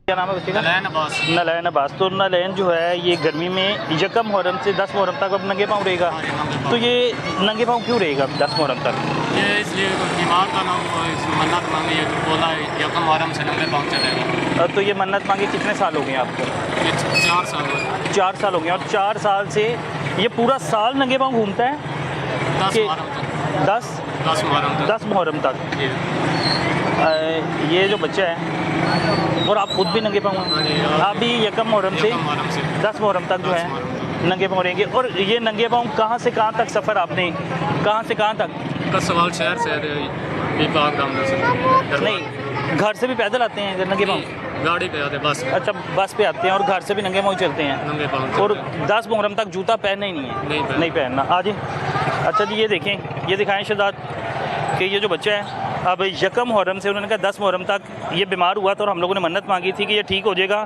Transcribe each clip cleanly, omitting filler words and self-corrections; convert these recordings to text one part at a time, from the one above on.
क्या नाम है बच्चे का? नलैन अब्बास। नलैन अब्बास। तो नलैन जो है ये गर्मी में यकम मुहर्रम से 10 मुहर्रम तक अब नंगे पाँव रहेगा। तो ये नंगे पाँव क्यों रहेगा 10 मुहर्रम तक? ये इसलिए बीमार का नाम मन्नत मांगी है, तो बोला यकम मुहर्रम से नंगे पाँव चलेगा। तो ये मन्नत मांगी कितने साल हो गए आपको? ये 4 साल हुए। 4 साल हो गए। और 4 साल से ये पूरा साल नंगे पाँव घूमता है? 10 मुहर्रम तक। 10 मुहर्रम तक। 10 मुहर्रम तक। ये जो बच्चा है और आप खुद भी नंगे पाँव हैं, आप भी यकम मुहर्रम से 10 मुहर्रम तक जो है नंगे पाँव रहेंगे। और ये नंगे पाँव कहाँ से कहाँ तक सफ़र आपने, कहाँ से कहाँ तक? कसवाल शहर से नहीं, घर से भी पैदल आते हैं नंगे पाँव? गाड़ी पे आते, बस। अच्छा, बस पे आते हैं और घर से भी नंगे पाँव चलते हैं? नंगे पाँव। और 10 मुहर्रम तक जूता पहनना ही नहीं है? नहीं पहनना। आज अच्छा जी, ये देखें, ये दिखाएं शहजाद कि ये जो बच्चा है अब यकम मुहर्रम से, उन्होंने कहा 10 मुहर्रम तक ये बीमार हुआ था और हम लोगों ने मन्नत मांगी थी कि ये ठीक हो जाएगा,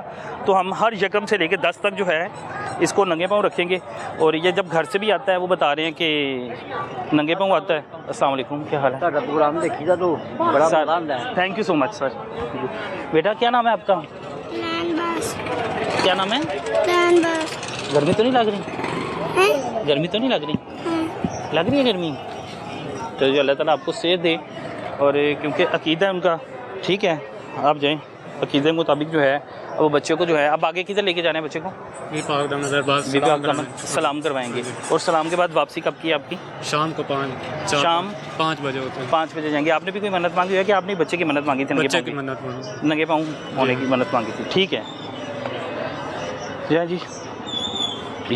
तो हम हर यकम से लेकर 10 तक जो है इसको नंगे पाँव रखेंगे। और ये जब घर से भी आता है वो बता रहे हैं कि नंगे पाँव आता है। अस्सलाम वालेकुम, क्या हाल है? प्रोग्राम देखिएगा तो बड़ा आनंद है। Thank you so much sir. बेटा क्या नाम है आपका? क्या नाम है? गर्मी तो नहीं लग रही? गर्मी तो नहीं लग रही? लग रही है गर्मी? तो जो अल्लाह ताला आपको सेहत दे, और क्योंकि अकीदा है उनका, ठीक है, आप जाएं अकीदे के मुताबिक जो है वो बच्चे को जो है। अब आगे किधर लेके जाना है बच्चे को? सलाम करवाएंगे। और सलाम के बाद वापसी कब की है आपकी? शाम को 5 बजे होते हैं। 5 बजे जाएंगे। आपने भी कोई मन्नत मांगी है कि आपने बच्चे की मन्नत मांगी थी? बच्चे की मन्नत मांगी, नंगे पाँव होने की मन्नत मांगी थी, ठीक है जी।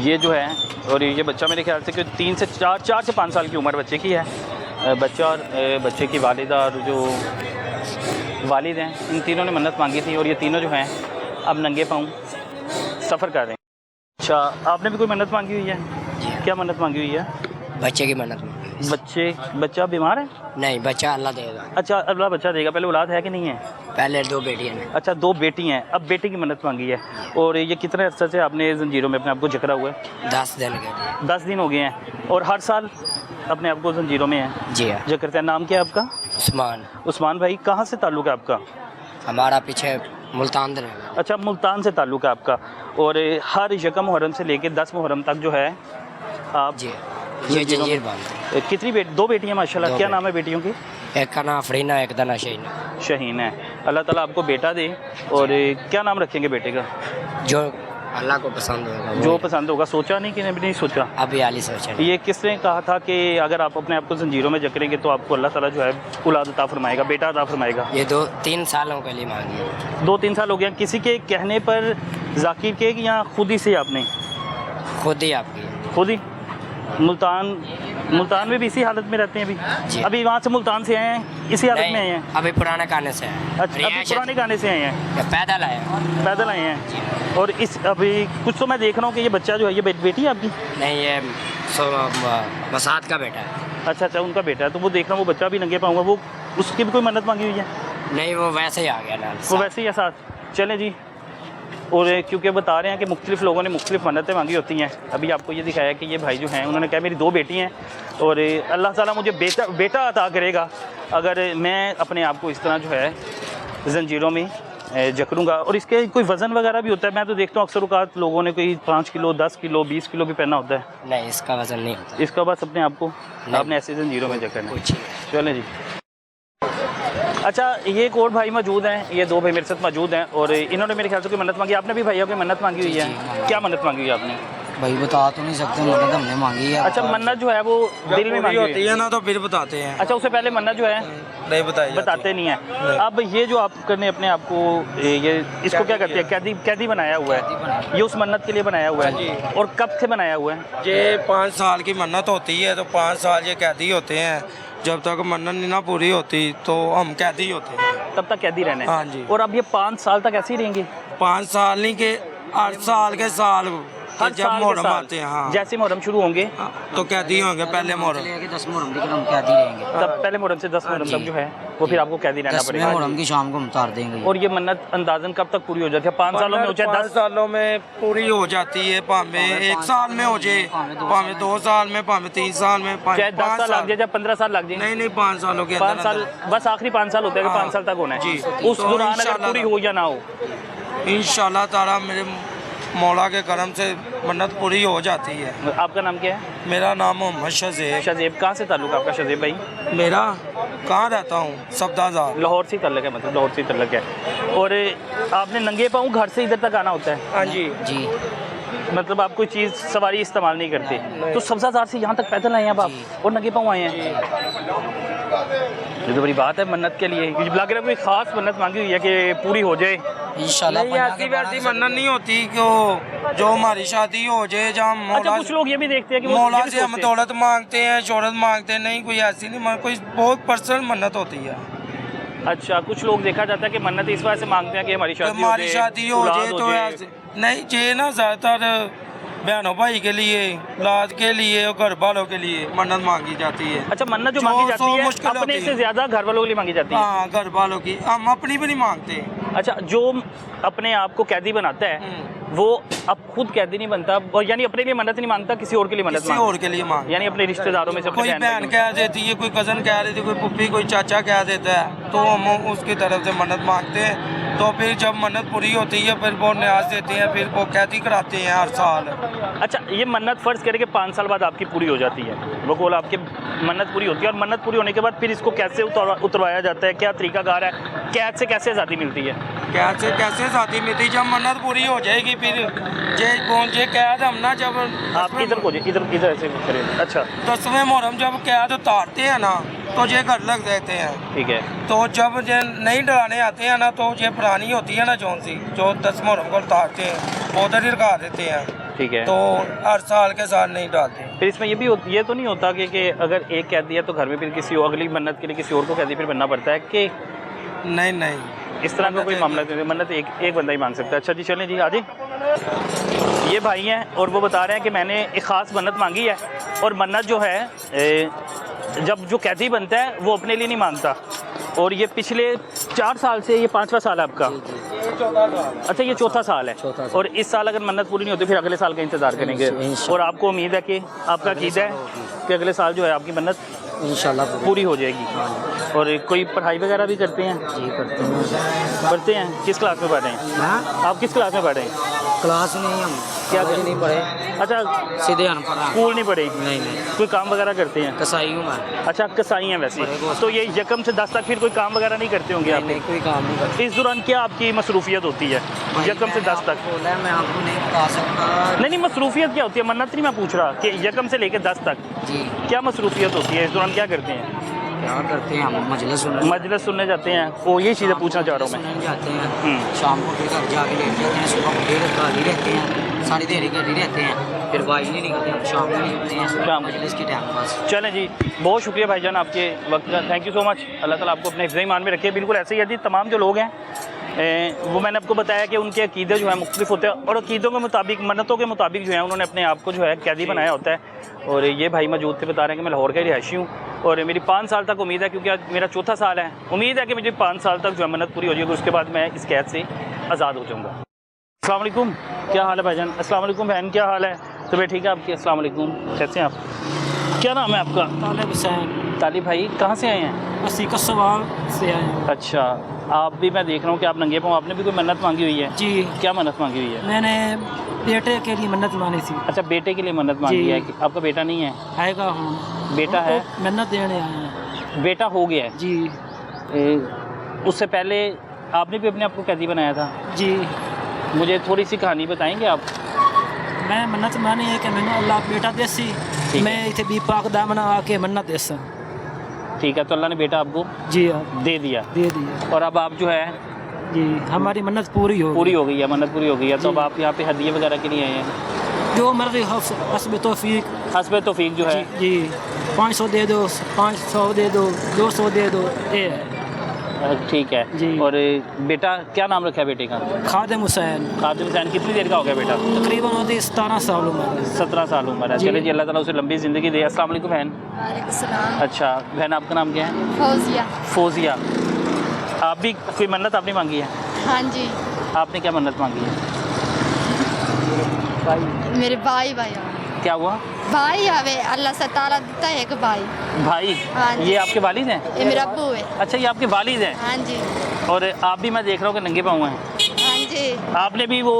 ये जो है, और ये बच्चा मेरे ख्याल से 3 से 4 से 5 साल की उम्र बच्चे की है। बच्चा और बच्चे की वालिदा और जो वालिद हैं, इन तीनों ने मन्नत मांगी थी और ये तीनों जो हैं अब नंगे पाँव सफ़र कर रहे हैं। अच्छा, आपने भी कोई मन्नत मांगी हुई है? क्या मन्नत मांगी हुई है? बच्चे की मन्नत मांगी। बच्चा बीमार है? नहीं, बच्चा अल्लाह देगा। अच्छा, अल्लाह बच्चा देगा। पहले औलाद है कि नहीं है? पहले 2 बेटियाँ हैं। अच्छा, 2 बेटी हैं। अब बेटी की मन्नत मांगी है। और ये कितने अर्से से आपने जंजीरों में अपने आप को जकड़ा हुआ है? 10 दिन के। 10 दिन हो गए हैं। और हर साल अपने आप को जंजीरों में है? जी हाँ। जो करते हैं। नाम क्या है आपका? उस्मान। उस्मान भाई, कहाँ से ताल्लुक़ है आपका? हमारा पीछे मुल्तान रहेगा। अच्छा, मुल्तान से ताल्लुक़ है आपका। और हर यकम मुहर्रम से लेकर 10 मुहर्रम तक जो है आप जी ये जंजीर बांधते। कितनी 2 बेटियाँ माशाल्लाह। क्या नाम है बेटियों की? एक का नाम फरीना, एक का नाम शहीना। शहीन है। अल्लाह ताला आपको बेटा दे। और क्या नाम रखेंगे बेटे का? जो अल्लाह को पसंद होगा, जो पसंद होगा। सोचा नहीं कि नहीं सोचा? अभी हाली सोचा नहीं। ये किसने कहा था कि अगर आप अपने आप को जंजीरों में जकड़ेंगे तो आपको अल्लाह ताला जो है औलाद अता फरमाएगा, बेटा अता फरमाएगा? ये 2-3 सालों के लिए मांगी है। 2-3 साल हो गया। किसी के कहने पर जाकिर के या खुद ही से आपने? खुद ही आपकी। खुद ही। मुल्तान में भी इसी हालत में रहते हैं जी। अभी वहाँ से मुल्तान से आए हैं, इसी हालत में आए हैं? अभी पुराने गाने से हैं। अच्छा, अभी पुराने गाने से आए हैं? पैदल आए हैं। पैदल आए हैं। और इस अभी कुछ तो मैं देख रहा हूँ कि ये बच्चा जो है, ये बेटी है आपकी? नहीं, ये बसात का बेटा है। अच्छा, उनका बेटा है। तो वो देख रहा हूँ वो बच्चा भी नंगे पाँव, वो उसकी भी कोई मन्नत मांगी हुई है? नहीं, वो वैसे ही आ गया ना। वो वैसे ही है साथ। चलें जी। और क्योंकि बता रहे हैं कि मुख्तलिफ़ लोगों ने मुख्तलिफ़ मन्नतें मांगी होती हैं। अभी आपको ये दिखाया कि ये भाई जो हैं उन्होंने कहा मेरी 2 बेटी हैं और अल्लाह ताला मुझे बेटा अता करेगा अगर मैं अपने आप को इस तरह जो है जंजीरों में जकड़ूंगा। और इसके कोई वज़न वगैरह भी होता है? मैं तो देखता हूँ अक्सर औक़ात लोगों ने कोई 5 किलो, 10 किलो, 20 किलो भी पहना होता है। नहीं, इसका वज़न नहीं होता। इसका बस अपने आप को आपने ऐसे जंजीरों में जकड़ना है। चलें जी। अच्छा, ये एक और भाई मौजूद हैं, ये 2 भाई मेरे साथ मौजूद हैं और इन्होंने मेरे ख्याल से कोई मन्नत मांगी। आपने भी भैया की मन्नत मांगी हुई है? क्या मन्नत मांगी हुई है आपने? भाई बता तो नहीं सकते, मन्नत हमने मांगी है। अच्छा, मन्नत जो है वो दिल में मांगी होती है ना, तो फिर बताते हैं। अच्छा, उससे पहले मन्नत जो है नहीं बताते नहीं है। अब ये जो आपने अपने आप को ये इसको क्या करते हैं, कैदी बनाया हुआ है, ये उस मन्नत के लिए बनाया हुआ है? और कब से बनाया हुआ है? ये 5 साल की मन्नत होती है, तो 5 साल ये कैदी होते हैं। जब तक मन्नत नहीं ना पूरी होती तो हम कैदी होते हैं। तब तक कैदी रहना है? हाँ जी। और अब ये 5 साल तक ऐसे ही रहेंगे? 5 साल नहीं के 8 साल के साल जब मुहर्रम आते हैं। हाँ, जैसे मुहर्रम शुरू होंगे तो कैदी होंगे। पहले मुहर्रम 10 मुहर्रम की हम कैदी रहेंगे। तब पहले मुहर्रम से 10 मुहर्रम तक जो है वो फिर आपको कैदी रहना 10 पड़ेगा। मुहर्रम की शाम को हम उतार देंगे। और ये मन्नत अंदाजन कब तक पूरी हो जाती है? 5 सालों में हो जाए? 10 सालों में पूरी हो जाती है। भावें 1 साल में हो जाए, भावें 2 साल में, भावें 3 साल में, चाहे 10 साल लग जाए, चाहे 15 साल लग जाए? नहीं, 5 सालों के 5 साल बस आखिरी 5 साल होता है कि 5 साल तक होना है। जी। उस दौरान अगर पूरी हो या ना हो इंशाल्लाह ताला मेरे मौला के करम से मन्नत पूरी हो जाती है। आपका नाम क्या है? मेरा नाम मोहम्मद शज़ेब। शज़ेब, कहाँ से ताल्लुक़ आपका शज़ेब भाई? मेरा कहाँ रहता हूँ? सब्दाजार। लाहौर से ताल्लुक़ है, मतलब लाहौर से ताल्लुक़ है। और आपने नंगे पाँव घर से इधर तक आना होता है? हाँ जी। जी मतलब आप कोई चीज़ सवारी इस्तेमाल नहीं करते, तो सब्ज़ाजार से यहाँ तक पैदल आए हैं आप और नंगे पाँव आए हैं? ये तो बड़ी बात है मन्नत के लिए। लग रहा है कोई ख़ास मन्नत मांगी हुई है कि पूरी हो जाए। इंशाल्लाह। नहीं, ऐसी वैसी मन्नत नहीं होती कि जो हमारी शादी हो जाए, जहाँ अच्छा, मौला कुछ लोग ये भी देखते हैं कि वो मौला ये भी से हम सोचते हैं। दौलत मांगते हैं, शोहरत मांगते हैं। नहीं, कोई ऐसी नहीं, कोई बहुत पर्सनल मन्नत होती है। अच्छा, कुछ लोग देखा जाता है कि मन्नत इस वजह से मांगते हैं कि हमारी शादी हो जाए तो ऐसे नहीं चाहिए ना। ज़्यादातर बहनों भाई के लिए, औलाद के लिए और घर वालों के लिए मन्नत मांगी जाती है। अच्छा, मन्नत जो मांगी जाती है मुश्किल अपने होती से है। ज़्यादा घर वालों के लिए मांगी जाती है। हाँ, घर वालों की, हम अपनी भी नहीं मांगते। अच्छा, जो अपने आप को कैदी बनाता है वो अब खुद कैदी नहीं बनता, और यानी अपने लिए मन्नत नहीं मांगता, किसी और के लिए मन्नत किसी मांगता और के लिए मांग, यानी अपने रिश्तेदारों में से अपने कोई बहन कह देती है, कोई कज़न कह देती है, कोई पुप्पी, कोई चाचा कह देता है, तो हम उसकी तरफ से मन्नत मांगते हैं। तो फिर जब मन्नत पूरी होती है फिर वो न्याज देते हैं, फिर वो कैदी कराते हैं हर साल। अच्छा, ये मन्नत फ़र्ज़ करें कि 5 साल बाद आपकी पूरी हो जाती है, वो कॉल आपकी मन्नत पूरी होती है, और मन्नत पूरी होने के बाद फिर इसको कैसे उतरवाया जाता है? क्या तरीकाकार है? कैद से कैसे आज़ादी मिलती है? कैद से कैसे शादी मिलती है? जब मन्नत पूरी हो जाएगी फिर जे कैद हम ना, जब आप इधर को इधर ऐसे करें। अच्छा, 10वें मुहर्रम जब कैद उतारते हैं ना, तो ये घर लग देते हैं। ठीक है। तो जब ये नहीं डराने आते हैं ना, तो ये पुरानी होती है ना जौन सी, जो 10 मुहर्रम को उतारते हैं वो उधर ही रखा देते हैं। ठीक है। तो हर साल के साथ नहीं डालते। फिर इसमें ये तो नहीं होता कि अगर एक कैदी है तो घर में फिर किसी और अगली मन्नत के लिए किसी और को कैदी फिर बनना पड़ता है कि नहीं, इस तरह का कोई मामला नहीं? मन्नत एक बंदा ही मांग सकता है। अच्छा जी, चलें जी, आजे। ये भाई हैं और वो बता रहे हैं कि मैंने एक ख़ास मन्नत मांगी है, और मन्नत जो है जब जो कैदी बनता है वो अपने लिए नहीं मांगता, और ये पिछले 4 साल से, ये 5वां साल है आपका? अच्छा, ये चौथा साल है। और इस साल अगर मन्नत पूरी नहीं होती फिर अगले साल का इंतज़ार करेंगे, और आपको उम्मीद है कि आपका अक़ीदा है कि अगले साल जो है आपकी मन्नत इंशाल्लाह पूरी हो जाएगी। और कोई पढ़ाई वगैरह भी करते हैं? जी करते पढ़ते हैं। किस क्लास में पढ़ रहे हैं? हैं। आप किस क्लास में पढ़ रहे हैं? क्लास नहीं, हम क्या कॉलेज कर- नहीं पढ़े, अच्छा, सीधे अनपढ़ हैं। स्कूल नहीं पढ़े? नहीं, कोई काम वगैरह करते हैं? कसाई हूँ मैं। अच्छा, कसाई हैं वैसे। बड़े दोस्त। तो ये यकम से 10 तक फिर कोई काम वगैरह नहीं करते होंगे आप? नहीं, कोई काम नहीं करते। इस दौरान क्या आपकी मसरूफियत होती है यकम से 10 तक? बोला है, मैं आपको नहीं बता सकता। नहीं, मसरूफियत क्या होती है? मन्नत नहीं मैं पूछ रहा कि यकम से लेकर 10 तक जी क्या मसरूफियत होती है? इस दौरान क्या करते हैं? क्या करते हैं हम? मजलिस सुनने मजलिस सुनने जाते हैं। वो यही चीज़ें पूछना चाह रहा हूँ मैं। सुनने जाते हैं, शाम को फिर घर जाके लेट जाते हैं, सुबह को फिर खाली रहते हैं, सारी देरी करते रहते हैं, फिर बाइज नहीं निकलते, हम शाम को निकलते हैं शाम। मजलिस के टाइम पास। चलें जी, बहुत शुक्रिया भाईजान आपके वक्त का, थैंक यू सो मच। अल्लाह ताला आपको अपने हिफ्ज़ ईमान में रखे। बिल्कुल ऐसे ही यदि तमाम जो लोग हैं वो मैंने आपको बताया कि उनके अकीदे जो है मुख्तलिफ होते हैं, और अकीदों के मुताबिक, मन्नतों के मुताबिक जो है उन्होंने अपने आप को जो है कैदी बनाया होता है। और ये भाई मौजूद थे, बता रहे हैं कि मैं लाहौर का ही रिहायशी हूँ, और मेरी 5 साल तक उम्मीद है, क्योंकि आज मेरा चौथा साल है, उम्मीद है कि मुझे 5 साल तक जो है मन्नत पूरी हो जाएगी, उसके बाद मैं इस कैद से आज़ाद हो जाऊँगा। अस्सलाम वालेकुम, क्या हाल है भाईजान? अस्सलाम वालेकुम बहन, क्या हाल है? तबीयत ठीक है आपकी? अस्सलाम वालेकुम, कैसे हैं आप? क्या नाम है आपका? तालिब हुसैन। तालिब भाई, कहाँ से आए हैं? अस्सी का सवाल से आए हैं। अच्छा, आप भी, मैं देख रहा हूँ कि आप नंगे पाँव, आपने भी कोई मन्नत मांगी हुई है? जी, क्या मन्नत मांगी हुई है? मैंने बेटे के लिए मन्नत मानी थी। अच्छा, बेटे के लिए मन्नत मांगी जी। है कि आपका बेटा नहीं है? आएगा हम बेटा है? उनको मन्नत देने आए हैं। बेटा हो गया है? जी उससे पहले आपने भी अपने आप को कैदी बनाया था? जी, मुझे थोड़ी सी कहानी बताएंगे आप? मैं मन्नत मानी है कि मैंने अल्लाह बेटा देसी, ठीक मैं इतने भी पाक दामना आके मन्नत देसा। ठीक है, तो अल्लाह ने बेटा आपको जी हाँ, दे दिया, दे दिए। और अब आप जो है जी, हमारी मन्नत पूरी हो पूरी हो गई है, मन्नत पूरी हो गई है, तो जी। अब आप यहाँ पे हदिये वगैरह के लिए आए हैं? जो मर्जी हस्ब तौफीक। हस्बे तौफीक जो है। जी, 500 दे दो, 500 दे दो, 200 दे दो, ये है। ठीक है जी। और बेटा, क्या नाम रखा है बेटे का? खादिम हुसैन। खादिम हुसैन। कितनी देर का हो गया बेटा? तकरीबन होती 17 साल उम्र। 17 साल उम्र है। जी। चलिए जी, अल्लाह ताला उसे लंबी ज़िंदगी दे। अस्सलाम वालेकुम बहन। वालेकुम सलाम। अच्छा बहन, आपका नाम क्या है? फौजिया। फौजिया, आप भी कोई मन्नत आपने मांगी है? हाँ जी, आपने क्या मन्नत मांगी है? मेरे भाई क्या हुआ? भाई आवे, अल्लाह से ताला देता है एक भाई। भाई? हाँ जी। ये आपके वालिद हैं? ये मेरा अब्बू है। अच्छा, ये आपके वालिद हैं? हाँ जी, और आप भी, मैं देख रहा हूँ कि नंगे पाँव हैं। हाँ जी, जी आपने भी वो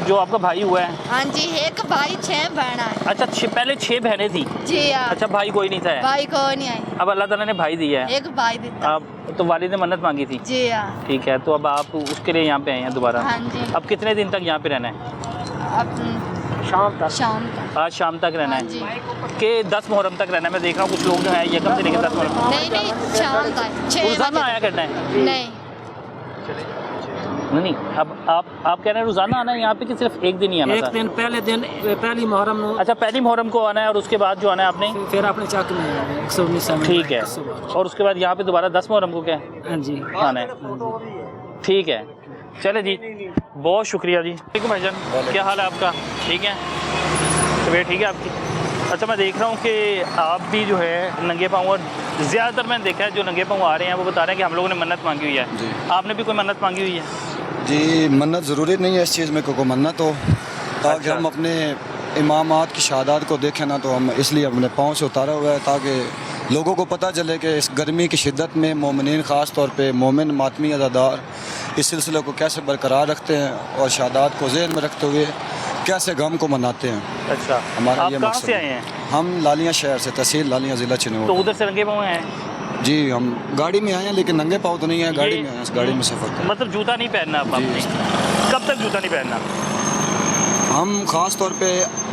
जो आपका भाई हुआ है, हाँ जी, एक भाई 6 बहना है अच्छा पहले 6 बहनें थी, जी हाँ। अच्छा भाई कोई नहीं था, भाई को नहीं आई, अब अल्लाह ताला ने भाई दिया है। एक भाई देता। अब तो वालिद ने मन्नत मांगी थी, जी हाँ। ठीक है, तो अब आप उसके लिए यहाँ पे आए हैं दोबारा। हाँ जी। अब कितने दिन तक यहाँ पे रहना है? अब शाम तक। आज शाम तक रहना हाँ है जी। कि 10 मुहर्रम तक रहना है? मैं देख रहा हूँ कुछ लोग जो है यकम से लेकर 10 मुहर्रम नहीं शाम तक 6 रोजाना बजे। आया करना है? नहीं नहीं, अब आप कह रहे हैं रोजाना आना है यहाँ पे कि सिर्फ एक दिन ही आना एक था? दिन पहली मुहर्रम नु अच्छा पहली मुहर्रम को आना है और उसके बाद जो आना है आपने? फिर अपने चक में 119 में ठीक है, सुबह। और उसके बाद यहाँ पे दोबारा 10 मुहर्रम को क्या हाँ जी। आना है? ठीक है, चले जी, बहुत शुक्रिया जी। ठीक है भाईजान, क्या हाल है आपका? ठीक है, तबीयत ठीक है आपकी? अच्छा मैं देख रहा हूँ कि आप भी जो है नंगे पाँव, और ज़्यादातर मैंने देखा है जो नंगे पाँव आ रहे हैं वो बता रहे हैं कि हम लोगों ने मन्नत मांगी हुई है। आपने भी कोई मन्नत मांगी हुई है? जी, मन्नत ज़रूरी नहीं है इस चीज़ में कोई मन्नत हो, ताकि अच्छा। हम अपने इमामात की शहादात को देखें ना, तो हम इसलिए अपने पाँव से उतारा हुआ है ताकि लोगों को पता चले कि इस गर्मी की शिद्दत में मोमिनीन ख़ास तौर पे मोमिन मातमी अज़ादार इस सिलसिले को कैसे बरकरार रखते हैं और शहादात को ज़हन में रखते हुए कैसे गम को मनाते हैं। अच्छा, हमारा आप ये कहाँ मकसद से है। आए हैं? हम लालिया शहर से, तहसील लालिया, ज़िला तो चिन्नौर। उधर से नंगे पाँव हैं? जी, हम गाड़ी में आए हैं, लेकिन नंगे पाँव तो नहीं है, गाड़ी ये- में आए हैं, इस गाड़ी में सफ़र कर। मतलब जूता नहीं पहनना अब आपने? कब तक जूता नहीं पहनना? हम ख़ास तौर पे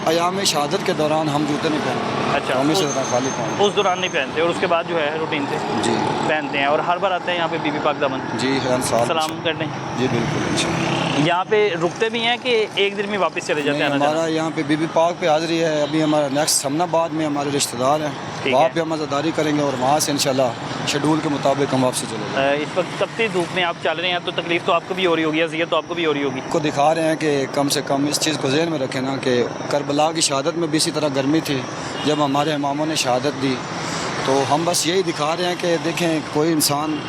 अयाम शहादत के दौरान हम जूते नहीं पहनते, अच्छा, हम इसी उस- तरह खाली पाँव। उस दौरान नहीं पहनते और उसके बाद जो है रूटीन से जी पहनते हैं, और हर बार आते हैं यहाँ पे बीबी पाक दामन जी, हर साल सलाम करने? जी बिल्कुल इंशाल्लाह। यहाँ पे रुकते भी हैं कि एक दिन में वापस चले जाते नहीं, हैं? आना हमारा जाना? यहाँ पे बीबी पाक पे हाज़िरी है। अभी हमारा नेक्स्ट समनाबाद में हमारे रिश्तेदार हैं, ठीक वहाँ है। पे हम अज़ादारी करेंगे और वहाँ से इंशाल्लाह शेड्यूल के मुताबिक हम वापसी चले जाएंगे। इस वक्त तपती धूप में आप चल रहे हैं तो तकलीफ तो आपको भी हो रही होगी, अज़ियत तो आपको भी हो रही होगी। को दिखा रहे हैं कि कम से कम इस चीज़ को ज़हन में रखें ना कि करबला की शहादत में भी इसी तरह गर्मी थी जब हमारे इमामों ने शहादत दी, तो हम बस यही दिखा रहे हैं कि देखें कोई इंसान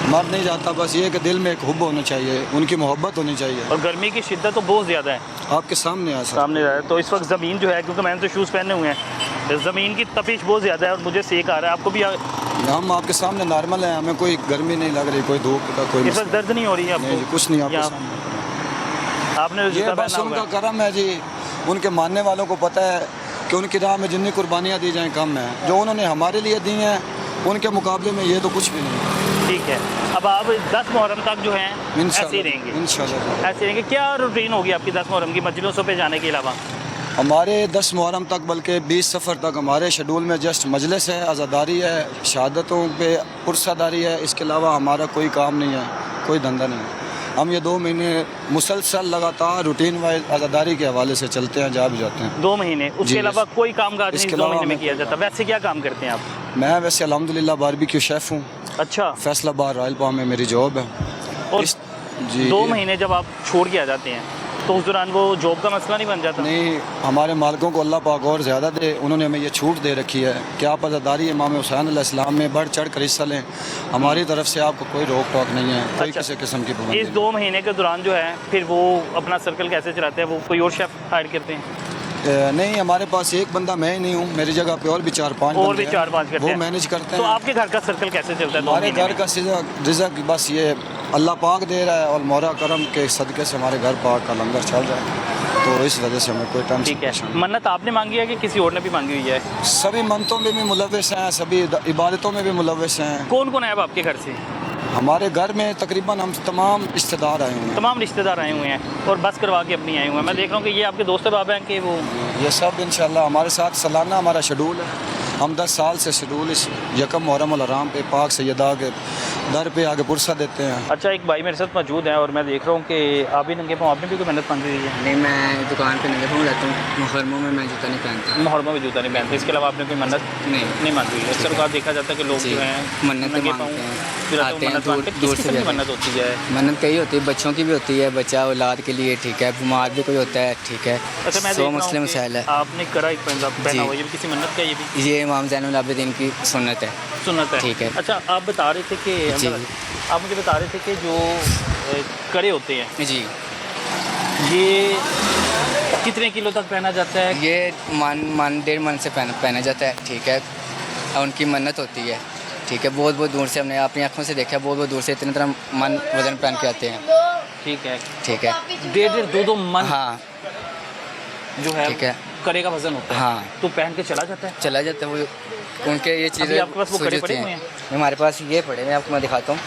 मर नहीं जाता, बस ये कि दिल में एक हुब होना चाहिए, उनकी मोहब्बत होनी चाहिए। और गर्मी की शिद्दत तो बहुत ज़्यादा है आपके सामने है सर। सामने रहा है, तो इस वक्त ज़मीन जो है, क्योंकि मैंने तो शूज़ पहने हुए हैं, ज़मीन की तपिश बहुत ज़्यादा है और मुझे सेक आ रहा है। आपको भी हम आपके सामने नॉर्मल हैं, हमें कोई गर्मी नहीं लग रही, कोई धूप का कोई इस मसला वक्त दर्द नहीं हो रही है नहीं आपको? जी, कुछ नहीं आपके या सामने। आपने ये जूता बस पहना हुआ उनका है? करम है जी, उनके मानने वालों को पता है कि उनकी राह में जितनी कुर्बानियाँ दी जाएँ कम है, जो उन्होंने हमारे लिए दी हैं उनके मुकाबले में ये तो कुछ भी नहीं है। ठीक है, अब आप 10 मुहर्रम तक जो हैं ऐसे ही इंशाल्लाह रहेंगे? इंशाल्लाह। ऐसे रहेंगे। क्या रूटीन होगी आपकी 10 मुहर्रम की मजलिसों पे जाने के अलावा? हमारे 10 मुहर्रम तक बल्कि 20 सफ़र तक हमारे शेड्यूल में जस्ट मजलिस है, आज़ादारी है, शहादतों पे पुरसादारी है, इसके अलावा हमारा कोई काम नहीं है, कोई धंधा नहीं है। हम ये 2 महीने मुसलसल लगातार रूटीन वाइज आज़ादारी के हवाले से चलते हैं, जा भी जाते हैं। 2 महीने, उसके जी, अलावा कोई काम काज इसके नहीं 2 अलावा महीने में हमें किया कोई जाता? वैसे क्या काम करते हैं आप? मैं वैसे अल्हम्दुलिल्लाह बारबेक्यू शेफ़ हूँ, अच्छा, फैसलाबाद रॉयल पाम में मेरी जॉब है। और जी 2 महीने जब आप छोड़ के आ जाते हैं तो उस दौरान वो जॉब का मसला नहीं बन जाता? नहीं, हमारे मालिकों को अल्लाह पाक और ज़्यादा दे, उन्होंने हमें ये छूट दे रखी है कि आप आज़ादारी इमाम हुसैन अलैहिस्सलाम में बढ़ चढ़ कर हिस्सा लें। हमारी तरफ से आपको कोई रोक टोक नहीं है, कोई अच्छा। किसी किस्म की इस पाबंदी 2 महीने के दौरान जो है फिर वो अपना सर्कल कैसे चलाते हैं? वो कोई और शेफ हायर करते हैं? नहीं, हमारे पास एक बंदा मैं ही नहीं हूँ, मेरी जगह पे और भी 4-5 और बंदे भी हैं, 4-5 करते वो हैं? मैनेज करते तो हैं। आपके घर का सर्कल कैसे चलता है 2 हमारे महीने घर में? का रिज़्क़ बस ये अल्लाह पाक दे रहा है और मोहरा करम के सदक़े से हमारे घर पाक का लंगर चल रहा है, तो इस वजह से हमें कोई टेंशन ठीक है, नहीं। मन्नत आपने मांगी है कि किसी और ने भी मांगी हुई है? सभी मनतों में भी मुलव्वस हैं, सभी इबादतों में भी मुलव्वस हैं। कौन कौन है अब आपके घर से? हमारे घर में तकरीबन हम तमाम रिश्तेदार आए हुए हैं। तमाम रिश्तेदार आए हुए हैं और बस करवा के अपनी आए हुए हैं। मैं देख रहा हूँ कि ये आपके दोस्त बाब हैं कि वो ये सब इंशाल्लाह हमारे साथ सालाना हमारा शेड्यूल है। हम 10 साल से शेड्यूल इस यकम मुहर्रम उल हराम पे पाक सैयदा के दर पे आगे पुरसा देते हैं। अच्छा, एक भाई मेरे साथ मौजूद है और मैं देख रहा हूँ कि आप भी नंगे पाँव, आपने भी कोई मेहनत मांगी हुई है? नहीं, मैं दुकान पे नंगे पाँव रहता हूँ, मुहर्रमों में मैं जूता नहीं पहनता। मुहर्रम में जूता नहीं पहनते, इसके अलावा आपने कोई मन्नत नहीं मांगी हुई है? अक्सर बात देखा जाता है कि लोग जी, जो हैं मन्नतें नंगे मांगते पाँव हैं, फिर आते हैं मन्नत दूर मांगते हैं। दूर किस से किस्म की भी मन्नत होती है? मन्नत कई होती है, बच्चों की भी होती है, बच्चा औलाद के लिए ठीक है, बीमार भी कोई होता है ठीक है, अच्छा, मैं 100 देख रहा मसले हूँ मसाइल कि है। आपने करा एक पहना जी। हुआ, ये भी किसी मन्नत का? ये भी ये इमाम ज़ैनुल आबिदीन की सुन्नत है। सुन्नत है, ठीक है। अच्छा, आप बता रहे थे कि जी। आप मुझे बता रहे थे कि जो कड़े होते हैं जी, ये कितने किलो तक पहना जाता है? ये मन 1.5 मन से पहना जाता है ठीक है, और उनकी मन्नत होती है ठीक है। बहुत बहुत दूर से हमने अपनी आँखों से देखा, बहुत बहुत दूर से इतनी तरह मन वजन पहन के आते हैं ठीक है। ठीक है। 1.5-2 मन हाँ जो है ठीक है। करे का वजन होता है। हाँ। तो पहन के चला जाता है। चला जाता है वो, उनके ये चीज़ें आपके पास वो सूझ कड़े होती पड़े हुए हैं। हैं? हमारे पास ये पड़े हैं, आपको मैं दिखाता हूँ।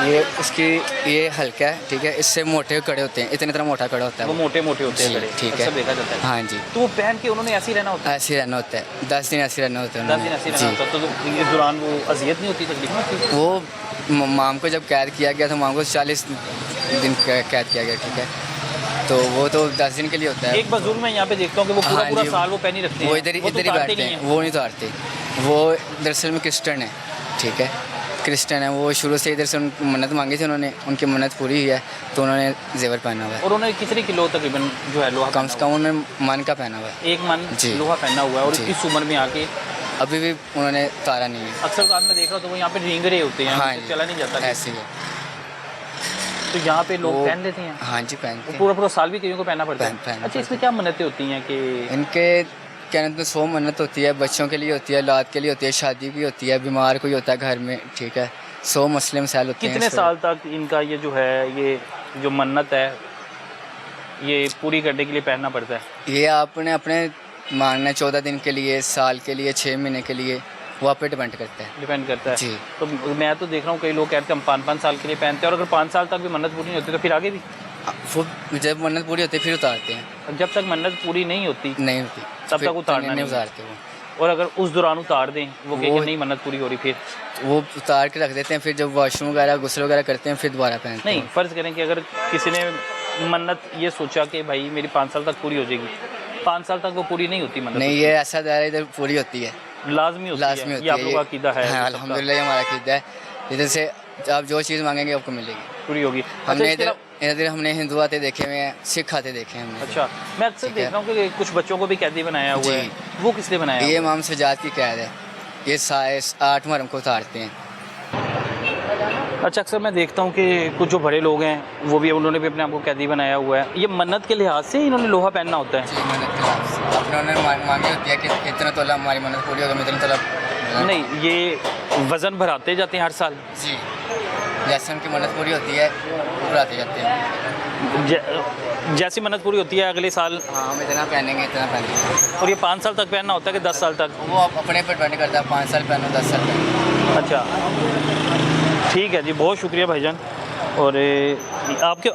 ये उसकी ये हल्का है, ठीक है। इससे मोटे कड़े होते हैं, इतना मोटा कड़ा होता है वो मोटे मोटे होते हैं जी, कड़े, ठीक अक्सर है। देखा जाता है। हाँ जी। तो वो पहन के उन्होंने ऐसे ही रहना होता है। ऐसे रहना होता है, 10 दिन ऐसे रहना होता है 10 दिन ऐसे ही रहना होता है। तो इस दौरान वो अजियत नहीं होती, तकलीफ नहीं होती? वो माम को जब कैद किया गया था, माम को 40 दिन कैद किया गया, ठीक है। तो वो तो 10 दिन के लिए होता है। एक बुजुर्ग मैं यहाँ पे देखता हूँ कि वो पूरा हाँ पूरा जी, साल वो पहनी रखते हैं। वो इधर ही तो उतारते बैठते नहीं हैं, वो नहीं उतारते। वो दरअसल में क्रिश्चियन है, ठीक है। क्रिश्चियन है वो, शुरू से इधर से मन्नत मांगी थी उन्होंने, उनकी मन्नत पूरी हुई है तो उन्होंने जेवर पहना हुआ है। और उन्होंने कितने किलो तकरीबन जो है लोहा कम से कम उन्होंने मन का पहना हुआ है। 1 मन जी। लोहा पहना हुआ है। और जी। इस उम्र में आके अभी भी उन्होंने तारा नहीं है। अक्सर बाद में देख रहा हूँ तो वो यहाँ पे रींग रहे होते हैं, हाँ उनसे जी, चला नहीं जाता। ऐसे ही है। तो यहाँ पे लोग वो- पहन लेते हैं। हाँ जी, पहनते हैं। पूरा पूरा साल भी कईयों को पहनना पड़ता है। पहनना अच्छा, इसमें क्या मन्नतें होती हैं कि इनके कहने तो 100 मन्नत होती है, बच्चों के लिए होती है, औलाद के लिए होती है, शादी की होती है, बीमार कोई होता है घर में, ठीक है। 100 मसले मसाइल होते हैं। कितने साल तक इनका ये जो है, ये जो मन्नत है ये पूरी करने के लिए पहनना पड़ता है? ये आपने अपने मानना है 14 दिन के लिए, साल के लिए, 6 महीने के लिए, वो आप पे डिपेंड करता है। डिपेंड करता है। जी। तो मैं तो देख रहा हूँ कई लोग कहते हैं हम 5-5 साल के लिए पहनते हैं, और अगर 5 साल तक भी मन्नत पूरी नहीं होती तो फिर आगे भी? वो जब मन्नत पूरी होती है फिर उतारते हैं। जब तक मन्नत पूरी नहीं होती नहीं होती तब फिर तक उतारना नहीं नहीं उतारते वो। और अगर उस दौरान उतार दें, वो कहे कि वो- नहीं मन्नत पूरी हो रही, फिर वो उतार के रख देते हैं, फिर जब वॉशरूम वगैरह गुस्ल वगैरह करते हैं फिर दोबारा पहनते नहीं, हैं। फ़र्ज़ करें कि अगर किसी ने मन्नत ये सोचा कि भाई मेरी 5 साल तक पूरी हो जाएगी, 5 साल तक वो पूरी नहीं होती मन्नत? नहीं, ये ऐसा दायरा इधर पूरी होती है, लाजमी होती लाजमी है। होती ये है। आप लोगों का अकीदा है? हाँ, सबका अल्हम्दुलिल्लाह ये हमारा अकीदा है। इधर से आप जो चीज़ मांगेंगे आपको मिलेगी। पूरी होगी। अच्छा, हमने इसके इधर अलावा- इधर हमने हिंदू आते देखे हुए हैं, सिख आते देखे हैं हमने। अच्छा, मैं अक्सर ठीक देख है। रहा हूँ कि कुछ बच्चों को भी कैदी बनाया हुआ है, जी। वो किसने बनाया? ये इमाम सजाद की कैद है, ये 8 मुहर्रम को उतारते हैं। अच्छा, अक्सर मैं देखता हूँ कि कुछ जो बड़े लोग हैं वो भी, उन्होंने भी अपने आप को कैदी बनाया हुआ है। ये मन्नत के लिहाज से इन्होंने लोहा पहनना होता है? जी, मन्नत के लाभ से अपने उन्होंने मांगी होती है कि इतना तोला हमारी मन्नत पूरी होगी, इतना तोला। नहीं, ये वज़न भराते जाते हैं हर साल? जी, जैसे उनकी मन्नत पूरी होती है बढ़ाते जाते हैं। जैसी मन्नत पूरी होती है अगले साल? हाँ, हम इतना पहनेंगे, इतना पहनेंगे। और ये 5 साल तक पहनना होता है कि 10 साल तक? वो अपने पर डिपेंड करता है, 5 साल पहनो, 10 साल पहनो। अच्छा, ठीक है जी, बहुत शुक्रिया भाईजान। और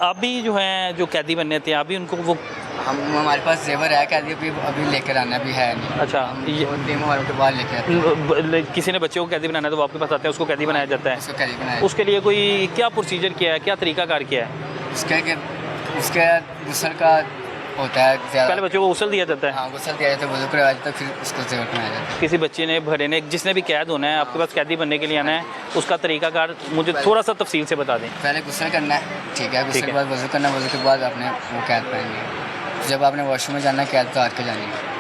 आप भी जो हैं जो कैदी बनने थे, आप भी उनको वो? हमारे पास जेवर है कैदी, अभी लेकर आना भी है नहीं। अच्छा, ये 2-3 मुहर्रम के बाद लेके आते हैं। किसी ने बच्चे को कैदी बनाना है तो वो आपके पास आते हैं, उसको कैदी बनाया जाता है? उसको कैदी बनाया। उसके लिए कोई क्या प्रोसीजर किया है, क्या तरीकाकार किया है? उसके गुस्ल का होता है ज़्यादा। पहले बच्चों को गुस्ल दिया जाता है? हाँ, गुस्ल दिया जाता है, वज़ू करवाया जाता है, फिर उसको जेवर पहनाया जाता है। किसी बच्चे ने भरे ने, जिसने भी कैद होना है आपके पास कैदी बनने के लिए आना है, उसका तरीकाकार मुझे थोड़ा सा तफसील से बता दें। पहले गुस्ल करना है, ठीक है। गुस्ल ठीक के है। बाद वज़ू करना, वज़ू के बाद आपने वो कैद पहननी है। जब आपने वॉशरूम में जाना है, कैद उतार के जानी है।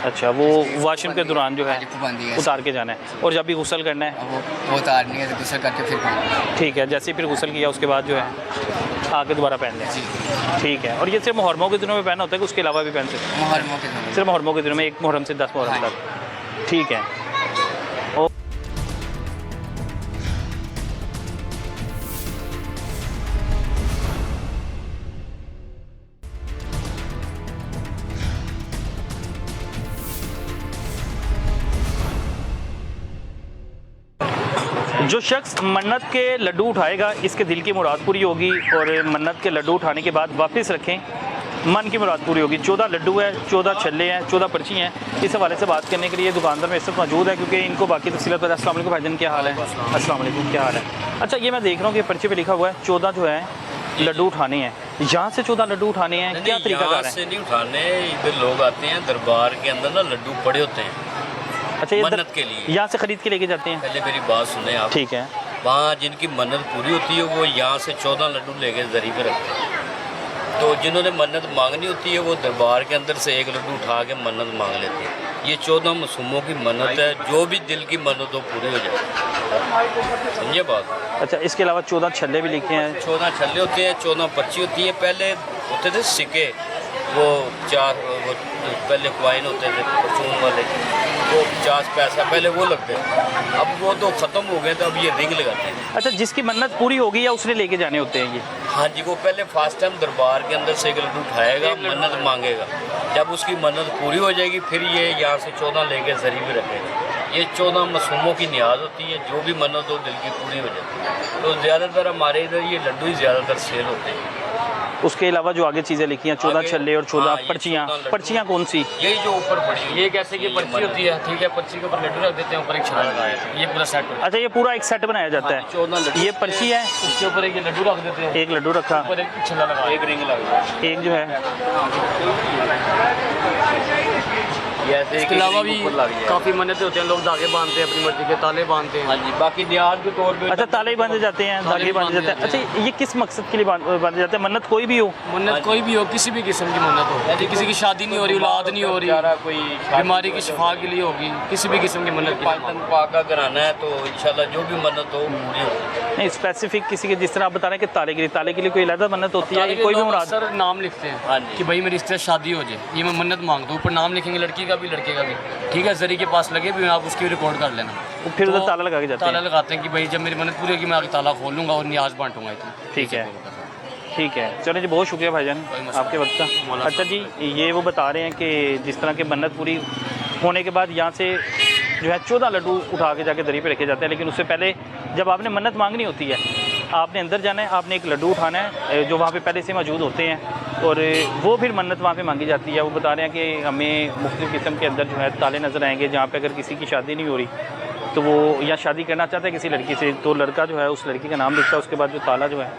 अच्छा, वो वॉशरूम के दौरान जो है पाबंदी है, उतार के जाना है, और जब भी गुस्ल करना है? वो उतारनी है, तो गुस्ल करके फिर पहनना है। ठीक है, जैसे ही फिर गुस्ल किया उसके बाद जो है आके दोबारा पहन लें? जी, ठीक है। और ये सिर्फ मुहर्रमों के दिनों में पहना होता है कि उसके अलावा भी पहन सकते हैं? मुहर्रमों के दिन। सिर्फ मुहर्रमों के दिनों में, 1 मुहर्रम से 10 मुहर्रम हाँ तक? ठीक है। जो शख्स मन्नत के लड्डू उठाएगा, इसके दिल की मुराद पूरी होगी, और मन्नत के लड्डू उठाने के बाद वापस रखें, मन की मुराद पूरी होगी। 14 लड्डू है, 14 छल्ले हैं, 14 पर्ची हैं। इस हवाले से बात करने के लिए दुकानदार में इस वक्त मौजूद है, क्योंकि इनको बाकी तफसीलात पता है। अस्सलाम वालेकुम भाईजान, क्या हाल है? अस्सलाम वालेकुम, क्या हाल है? अच्छा, ये मैं देख रहा हूँ कि पर्ची पे लिखा हुआ है 14 जो है लड्डू उठाने हैं। यहाँ से 14 लड्डू उठाने हैं, क्या तरीका यहाँ है? से नहीं उठाने, इधर लोग आते हैं दरबार के अंदर ना, लड्डू पड़े होते हैं अच्छा, ये मन्नत के लिए। यहाँ से खरीद के लेके जाते हैं? पहले मेरी बात सुने आप। ठीक है। वहाँ जिनकी मन्नत पूरी होती है वो यहाँ से 14 लड्डू लेके दरी पे रखते हैं। तो जिन्होंने मन्नत मांगनी होती है वो दरबार के अंदर से 1 लड्डू उठा के मन्नत मांग लेते हैं। ये 14 मासूमों की मन्नत है, जो भी दिल की मन्नत हो पूरी हो जाए। समझे बात? अच्छा, इसके अलावा 14 छल्ले भी लिखे हैं? 14 छल्ले होते हैं, 14 पर्ची होती है। पहले होते थे सिक्के, वो 4 वो पहले कॉइन होते थे परचून वाले, वो 50 पैसा पहले वो लगते थे, अब वो तो ख़त्म हो गए तो अब ये रिंग लगाते हैं। अच्छा, जिसकी मन्नत पूरी होगी या उसने लेके जाने होते हैं ये? हाँ जी, वो पहले फर्स्ट टाइम दरबार के अंदर से एक लड्डू उठाएगा, मन्नत मांगेगा, जब उसकी मन्नत पूरी हो जाएगी फिर ये यहाँ से 14 लेके जरी में रखेगा। ये 14 मासूमों की न्याज होती है, जो भी मन्नत हो दिल की पूरी हो जाती है। तो ज़्यादातर हमारे इधर ये लड्डू ही ज़्यादातर सेल होते हैं। उसके अलावा जो आगे चीज़ें लिखी हैं 14 आगे- छल्ले और 14 हाँ, ये पर्चियाँ 14 लड्डू। पर्चियाँ कौन सी? यही जो ऊपर पड़ी हुई है। ये कैसे की पर्ची होती है, ठीक है, पर्ची के ऊपर लड्डू रख देते हैं, ऊपर एक छड़ा लगाया है, ये पूरा सेट होता अच्छा, ये पूरा एक सेट बनाया जाता हाँ, 14 है। लड्डू। ये पर्ची है, है। उसके ऊपर एक लड्डू रख देते हैं, एक लड्डू रखा, ऊपर एक छड़ा लगाया, एक रिंग लगा, एक जो है ये ऐसे इसके अलावा भी काफ़ी मन्नतें होते हैं, लोग धागे बांधते हैं, अपनी मर्जी के ताले बांधते हैं। हाँ जी, बाकी न्याज के तौर पे अच्छा, ताले ही बांधे जाते हैं, धागे बांधे जाते हैं। अच्छा, ये किस मकसद के लिए बांधे जाते हैं? मन्नत कोई भी हो? मन्नत कोई भी हो, किसी भी किस्म की मन्नत हो, यदि किसी की शादी नहीं हो रही, औलाद नहीं हो रही, कोई बीमारी की शिफा के लिए होगी, किसी भी किस्म की मन्नत की। पाँच पाका कराना है तो इंशाल्लाह जो भी मन्नत हो पूरी होगी। नहीं, स्पेसिफिक किसी के, जिस तरह आप बता रहे हैं कि ताले के लिए कोई अलग मन्नत होती है, ताले ये कोई भी लोग मुराद? अक्सर नाम लिखते हाँ हैं जी। कि भाई मेरी इससे शादी हो जाए, ये मैं मन्नत मांगता हूँ, ऊपर नाम लिखेंगे, लड़की का भी लड़के का भी, ठीक है, जरी के पास लगे भी, आप उसकी रिकॉर्ड कर लेना। फिर उधर तो ताला लगा के जाते ताला हैं। लगाते हैं कि भाई जब मेरी मन्नत पूरी होगी मैं आगे ताला खोल लूँगा और न्याज बांटूंगा इतनी। ठीक है, ठीक है, चलो जी, बहुत शुक्रिया भाईजान आपके वक्त का। अच्छा जी, ये वो बता रहे हैं कि जिस तरह की मन्नत पूरी होने के बाद यहाँ से जो है 14 लड्डू उठा के जाके दरी पे रखे जाते हैं, लेकिन उससे पहले जब आपने मन्नत मांगनी होती है, आपने अंदर जाना है, आपने एक लड्डू उठाना है जो वहाँ पे पहले से मौजूद होते हैं, और वो फिर मन्नत वहाँ पे मांगी जाती है। वो बता रहे हैं कि हमें मुख्तलिफ़ किस्म के अंदर जो है ताले नज़र आएंगे, जहाँ पे अगर किसी की शादी नहीं हो रही तो वो या शादी करना चाहता है किसी लड़की से, तो लड़का जो है उस लड़की का नाम लिखता है, उसके बाद जो ताला जो है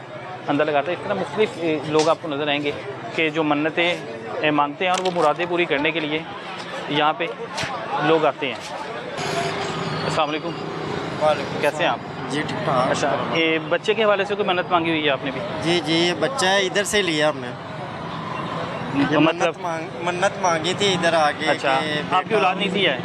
अंदर लगाता है। इस तरह मुख्तलिफ़ लोग आपको नज़र आएंगे कि जो मन्नतें मांगते हैं और वो मुरादें पूरी करने के लिए यहाँ पे लोग आते हैं। अस्सलाम वालेकुम, कैसे हैं आप? जी ठीक ठाक। अच्छा, ये बच्चे के हवाले से कोई मन्नत मांगी हुई है आपने भी? जी जी, ये बच्चा है, इधर से लिया हमने, ये मतलब मन्नत मांगी थी इधर आके। अच्छा, कि आपकी बेटा- औलाद नहीं थी है?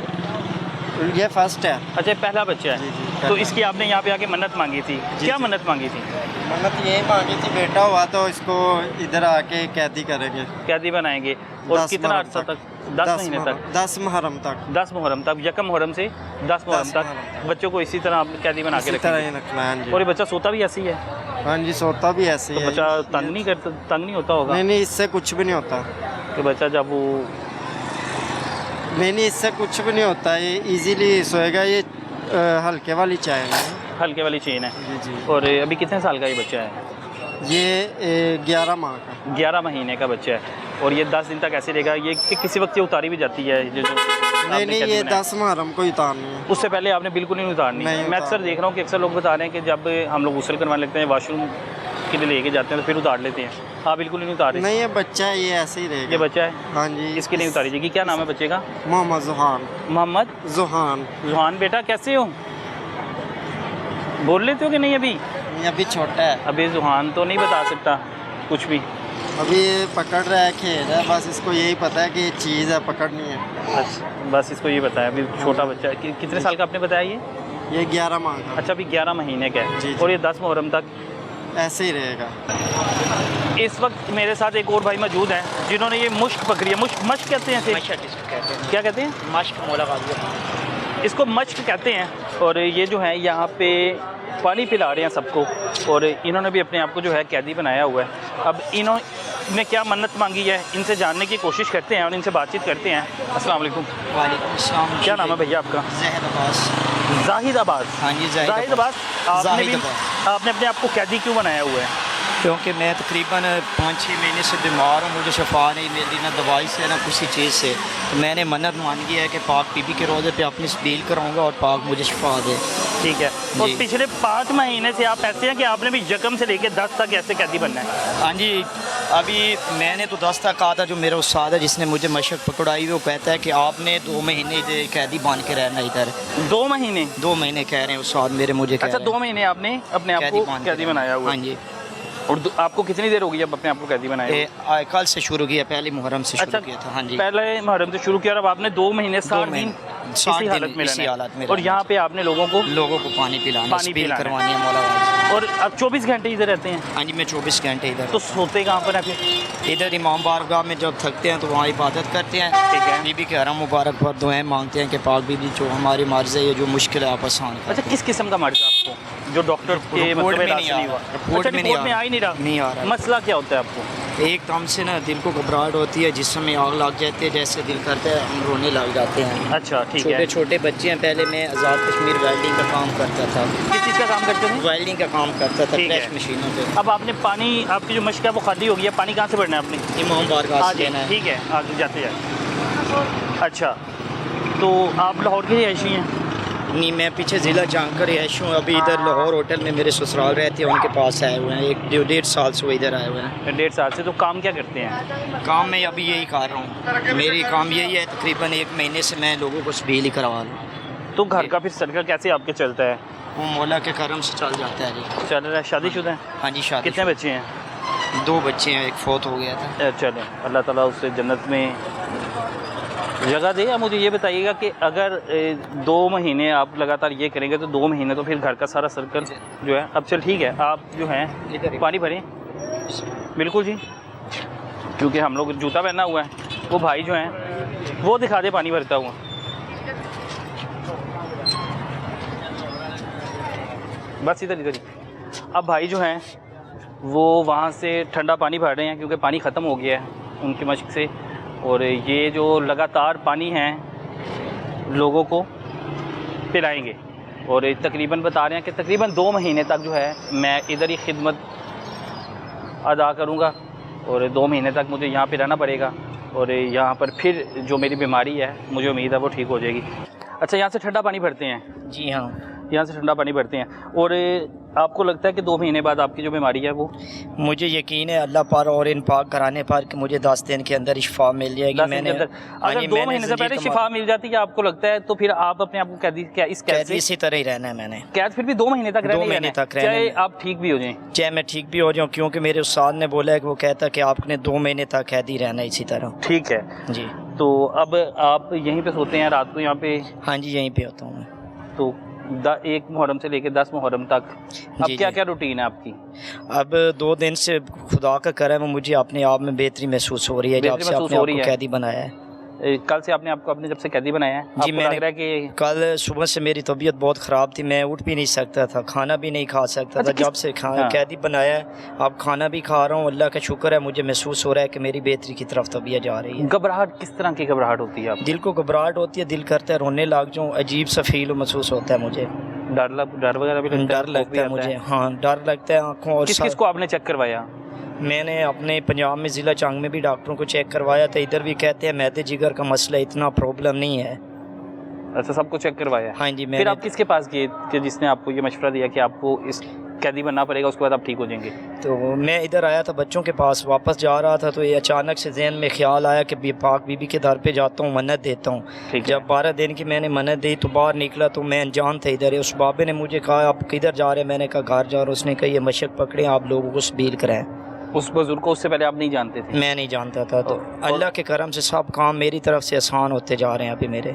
ये फर्स्ट है। अच्छा, पहला बच्चा जी, है। जी, तो पहला। इसकी आपने यहाँ पे आके मन्नत मांगी थी, क्या जी। मन्नत मांगी थी? मन्नत यही मांगी थी, बेटा हुआ तो इसको इधर आके कैदी करेंगे। कैदी बनाएंगे, और 10 कितना मुहर्रम अर्सा तक? 10 महीने तक? 10 मुहर्रम तक। 10 मुहर्रम तक, यकम मुहर्रम से 10 मुहर्रम 10 तक मुहर्रम बच्चों को इसी तरह आप कैदी बना के इसी तरह रखेंगे। ही रखना है। हाँ जी। और ये बच्चा सोता भी ऐसे ही है? हाँ जी, सोता भी ऐसे तो ही है। बच्चा तंग नहीं करता, तंग नहीं होता होगा नहीं नहीं, इससे कुछ भी नहीं होता। कि बच्चा जब वो नहीं नहीं, इससे कुछ भी नहीं होता, ये इजीली सोएगा। ये हल्के वाली चाय है। हल्के वाली चेन है। जी जी। और अभी कितने साल का ये बच्चा है? ये 11 माह का। 11 महीने का बच्चा है। और ये 10 दिन तक ऐसे रहेगा, ये कि किसी वक्त ये उतारी भी जाती है? जो नहीं नहीं, ये 10 मुहर्रम को उतारनी है। उससे पहले आपने बिल्कुल नहीं उतारनी? नहीं मैं अक्सर देख रहा हूँ कि अक्सर लोग बता रहे हैं कि जब हम लोग गुस्ल करवाने लगते हैं, वॉशरूम के लिए लेके जाते हैं तो फिर उतार लेते हैं। हाँ, बिल्कुल नहीं उतार रहे? नहीं, ये बच्चा है, ये ऐसे ही रहेगा। ये बच्चा है? हाँ जी। इसकी नहीं उतारी जाएगी। क्या नाम है बच्चे का? मोहम्मद जुहान। मोहम्मद जुहान। जुहान। बेटा कैसे हो? बोल लेते हो कि नहीं अभी? ये अभी छोटा है, अभी जुहान तो नहीं बता सकता कुछ भी। अभी ये पकड़ रहा है, खेल रहा है, बस इसको यही पता है कि ये चीज़ है, पकड़नी है। अच्छा, बस इसको ये बताया, अभी छोटा बच्चा है। कितने साल का आपने बताया ये? ये 11 माह का। अच्छा, अभी 11 महीने का है। जी, जी। और ये 10 मुहर्रम तक ऐसे ही रहेगा। इस वक्त मेरे साथ एक और भाई मौजूद हैं जिन्होंने ये मुश्क पकड़ी है। मुश्क कहते हैं इसे? क्या कहते हैं? मश्क मुलाकात। इसको मश्क कहते हैं। और ये जो है यहाँ पे पानी पिला रहे हैं सबको, और इन्होंने भी अपने आप को जो है कैदी बनाया हुआ है। अब इन्होंने क्या मन्नत मांगी है, इनसे जानने की कोशिश करते हैं और इनसे बातचीत करते हैं। अस्सलाम वालेकुम। वालेकुम अस्सलाम। क्या नाम है भैया आपका? ज़ाहिद अब्बास। जाहिद अब्बास। हाँ जी, जाहिद अब्बास, आपने भी जाहिद अब्बास। आपने अपने आप को कैदी क्यों बनाया हुआ है? क्योंकि मैं तकरीबन 5-6 महीने से बीमार हूँ, मुझे शफा नहीं मिल रही, ना दवाई से ना किसी चीज़ से। तो मैंने मन्नत मांगी है कि पाक बीबी के रोज़े पे अपनी स्पील कराऊंगा और पाक मुझे शफा दे। ठीक है। और जी। पिछले 5 महीने से आप ऐसे हैं कि आपने भी यकम से लेकर 10 तक ऐसे कैदी बनना है? हाँ जी, अभी मैंने तो 10 तक कहा था। जो मेरा उस्ताद है जिसने मुझे मशक पकड़ाई, वो कहता है कि आपने 2 महीने कैदी बन के रहना इधर। 2 महीने? 2 महीने कह रहे हैं उस्ताद मेरे, मुझे कह अच्छा, रहे हैं। 2 महीने आपने अपने आप को बन के कैदी रहना। बनाया हुआ है? हाँ जी। और आपको कितनी देर हो गई अब अपने आप को कैदी बनाए हुए? कल से शुरू किया, पहली मुहर्रम से शुरू किया था। हाँ जी, पहले मुहर्रम से शुरू किया और अब आपने 2 महीने 60 दिन 60 इसी हालत में इसी रहना है। हालत में और रहना यहाँ पे आपने लोगों को पानी पिलाना, पानी स्पील पिलाना है। करवानी है मौला वाली। और आप 24 घंटे इधर रहते हैं? हाँ जी, मैं 24 घंटे इधर तो सोते कहाँ पर हैं फिर? इधर इमाम बारगाह में जब थकते हैं तो वहाँ इबादत करते हैं। ठीक है। बीबी के हरम मुबारक पर दुआएं मांगते हैं कि पाक बीबी जो हमारी मर्ज़ है, ये जो मुश्किल है आप आसान कर। अच्छा, किस किस्म का मर्ज है आपको जो डॉक्टर के रिपोर्ट में इलाज नहीं से आ नहीं रहा। हुआ? रिपोर्ट अच्छा, में रिपोर्ट में आ ही नहीं रहा। नहीं आ रहा। मसला क्या होता है आपको? एकदम से ना दिल को घबराहट होती है, जिस्म में आग लग जाती है, जैसे दिल करता है हम रोने लग जाते हैं। अच्छा, ठीक छोटे है। छोटे बच्चे हैं। पहले मैं आज़ाद कश्मीर वेल्डिंग का काम करता था। किस चीज़ का काम करते थे? वेल्डिंग का काम करता था, ठीक है। क्रैश मशीनों पे। अब आपने पानी, आपकी जो मशक है वो खाली हो गई है, पानी कहाँ से भरना है आपने? इमाम बारगाह हाँ से जी, लेना है। ठीक है, आगे जाते जाए। अच्छा, तो आप लाहौर के रिहायशी हैं? नहीं, मैं पीछे ज़िला जानकर रिहायश हूँ। अभी इधर लाहौर होटल में मेरे ससुराल रहते हैं, उनके पास आए हुए हैं। 1-1.5 साल से वो इधर आए हुए हैं। 1.5 साल से। तो काम क्या करते हैं? काम मैं अभी यही कर रहा हूँ। मेरी काम यही है, तकरीबन 1 महीने से मैं लोगों को सबील ही करवा लूँ। तो घर का फिर सर्कल कैसे आपके चलता है? वो मौला के करम से चल जाता है जी। चल रहा है। शादीशुदा है? हाँ जी, शादी। कितने बच्चे हैं? 2 बच्चे हैं, एक फोत हो गया था। चलें, अल्लाह ताला उससे जन्नत में जगह दे। मुझे ये बताइएगा कि अगर 2 महीने आप लगातार ये करेंगे तो 2 महीने तो फिर घर का सारा सर्कल जो है। अब चल ठीक है, आप जो हैं पानी भरें। बिल्कुल जी, क्योंकि हम लोग जूता पहना हुआ है। वो भाई जो हैं वो दिखा दे पानी भरता हुआ। बस इधर इधर ही। अब भाई जो हैं वो वहाँ से ठंडा पानी भर रहे हैं क्योंकि पानी ख़त्म हो गया है उनकी मश्क से। और ये जो लगातार पानी है लोगों को पिलाएंगे। और तकरीबन बता रहे हैं कि तकरीबन 2 महीने तक जो है मैं इधर ही खिदमत अदा करूँगा। और 2 महीने तक मुझे यहाँ पे रहना पड़ेगा। और यहाँ पर फिर जो मेरी बीमारी है मुझे उम्मीद है वो ठीक हो जाएगी। अच्छा, यहाँ से ठंडा पानी भरते हैं? जी हाँ, यहाँ से ठंडा पानी भरते हैं। और आपको लगता है कि 2 महीने बाद आपकी जो बीमारी है वो? मुझे यकीन है अल्लाह पर और इन पाक कराने पर कि मुझे 10 दिन के अंदर शिफा मिल जाएगी। मैंने अगर 2 महीने से पहले शिफा मिल जाती है आपको लगता है तो फिर आप अपने आप को कैदी, क्या इस कैद से इसी तरह ही रहना है मैंने। कैद फिर भी 2 महीने तक रहना है, चाहे आप ठीक भी हो जाएं। चाहे मैं ठीक भी हो जाऊँ, क्योंकि मेरे उस्ताद ने बोला है कि वो कहता है कि आपने 2 महीने तक कैदी रहना है इसी तरह। ठीक है जी। तो अब आप यहीं पे सोते हैं रात को यहाँ पे? हाँ जी, यहीं पे होता हूँ मैं। तो 1 मुहर्रम से लेकर 10 मुहर्रम तक अब क्या क्या रूटीन है आपकी? अब 2 दिन से खुदा का करम मुझे अपने आप में बेहतरी महसूस हो रही है जब से अपने आप को कैदी बनाया है। कल से आपने आपको अपने जब से कैदी बनाया है? जी, मैंने लग रहा है कि कल सुबह से मेरी तबीयत बहुत ख़राब थी। मैं उठ भी नहीं सकता था, खाना भी नहीं खा सकता था। जब से कैदी बनाया है अब खाना भी खा रहा हूँ। अल्लाह का शुक्र है, मुझे महसूस हो रहा है कि मेरी बेहतरी की तरफ तबीयत जा रही है। घबराहट किस तरह की घबराहट होती है आपको? दिल को घबराहट होती है, दिल करता है रोने लग जाऊँ, अजीब सा फील महसूस होता है मुझे। डर वगैरह भी लगता है? डर लगता है मुझे। हाँ, डर लगता है आँखों। और किस को आपने चेक करवाया? मैंने अपने पंजाब में ज़िला चांग में भी डॉक्टरों को चेक करवाया था। इधर भी कहते हैं मैदे जिगर का मसला इतना प्रॉब्लम नहीं है। अच्छा, सबको चेक करवाया? हाँ जी। फिर आप किसके पास गए कि जिसने आपको ये मशवरा दिया कि आपको इस कैदी बनना पड़ेगा, उसके बाद आप ठीक हो जाएंगे? तो मैं इधर आया था बच्चों के पास, वापस जा रहा था तो ये अचानक से जहन में ख्याल आया कि पाक बीबी के दर पे जाता हूँ, मन्नत देता हूँ। जब 12 दिन की मैंने मन्नत दी तो बाहर निकला तो मैं अनजान था इधर। उस बाबे ने मुझे कहा आप किधर जा रहे हैं? मैंने कहा घर जा रहा हूँ। उसने कहा ये मशक पकड़े, आप लोगों को सबील कराएं। उस बुजुर्ग को उससे पहले आप नहीं जानते थे? मैं नहीं जानता था। तो अल्लाह के करम से सब काम मेरी तरफ से आसान होते जा रहे हैं अभी मेरे।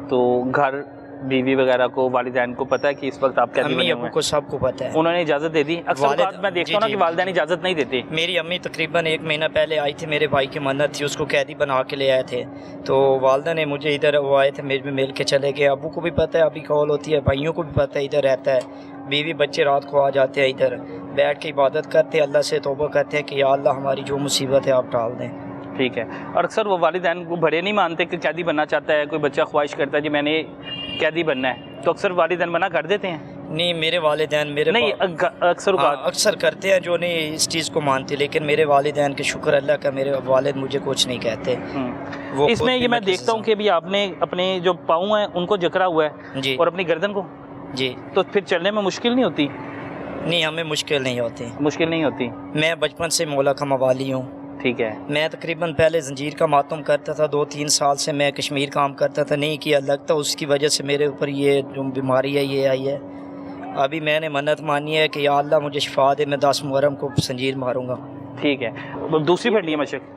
तो घर बीवी वगैरह को, वालिदैन को पता है कि इस वक्त आप कैदी बने हुए हैं? को सबको पता है। उन्होंने इजाज़त दे दी? अक्सर बात मैं देखता हूँ ना कि वालिदैन इजाज़त नहीं देते। मेरी अम्मी तकरीबन 1 महीना पहले आई थी, मेरे भाई की मन्नत थी, उसको कैदी बना के ले आए थे। तो वालदा ने मुझे इधर वो आए थे, मेरे में मिल के चले गए। अबू को भी पता है, अभी कॉल होती है, भाइयों को भी पता है इधर रहता है। बीवी बच्चे रात को आ जाते हैं, इधर बैठ के इबादत करते हैं, अल्लाह से तौबा करते हैं कि या अल्लाह हमारी जो मुसीबत है आप टाल दें। ठीक है। और अक्सर वो वालिदैन को बड़े नहीं मानते कि कैदी बनना चाहता है, कोई बच्चा ख्वाहिश करता है कि मैंने कैदी बनना है, तो अक्सर वालिदैन मना कर देते हैं? नहीं, मेरे वालिदैन मेरे नहीं अक्सर करते हैं जो नहीं इस चीज़ को मानते, लेकिन मेरे वालिदैन के शुक्र अल्लाह का मेरे वालिद मुझे कुछ नहीं कहते। वो इसमें ये मैं देखता हूँ कि अभी आपने अपने जो पाँव हैं उनको जकड़ा हुआ है जी, और अपनी गर्दन को जी, तो फिर चलने में मुश्किल नहीं होती? नहीं, हमें मुश्किल नहीं होती। मुश्किल नहीं होती? मैं बचपन से मौला का मवाली हूँ। ठीक है। मैं तकरीबन पहले जंजीर का मातम करता था, 2-3 साल से मैं कश्मीर काम करता था, नहीं किया लगता, उसकी वजह से मेरे ऊपर ये जो बीमारी है ये आई है। अभी मैंने मन्नत मानी है कि या अल्लाह मुझे शिफा दे, मैं 10 मुहर्रम को जंजीर मारूंगा। ठीक है। दूसरी पकड़ी है मशक,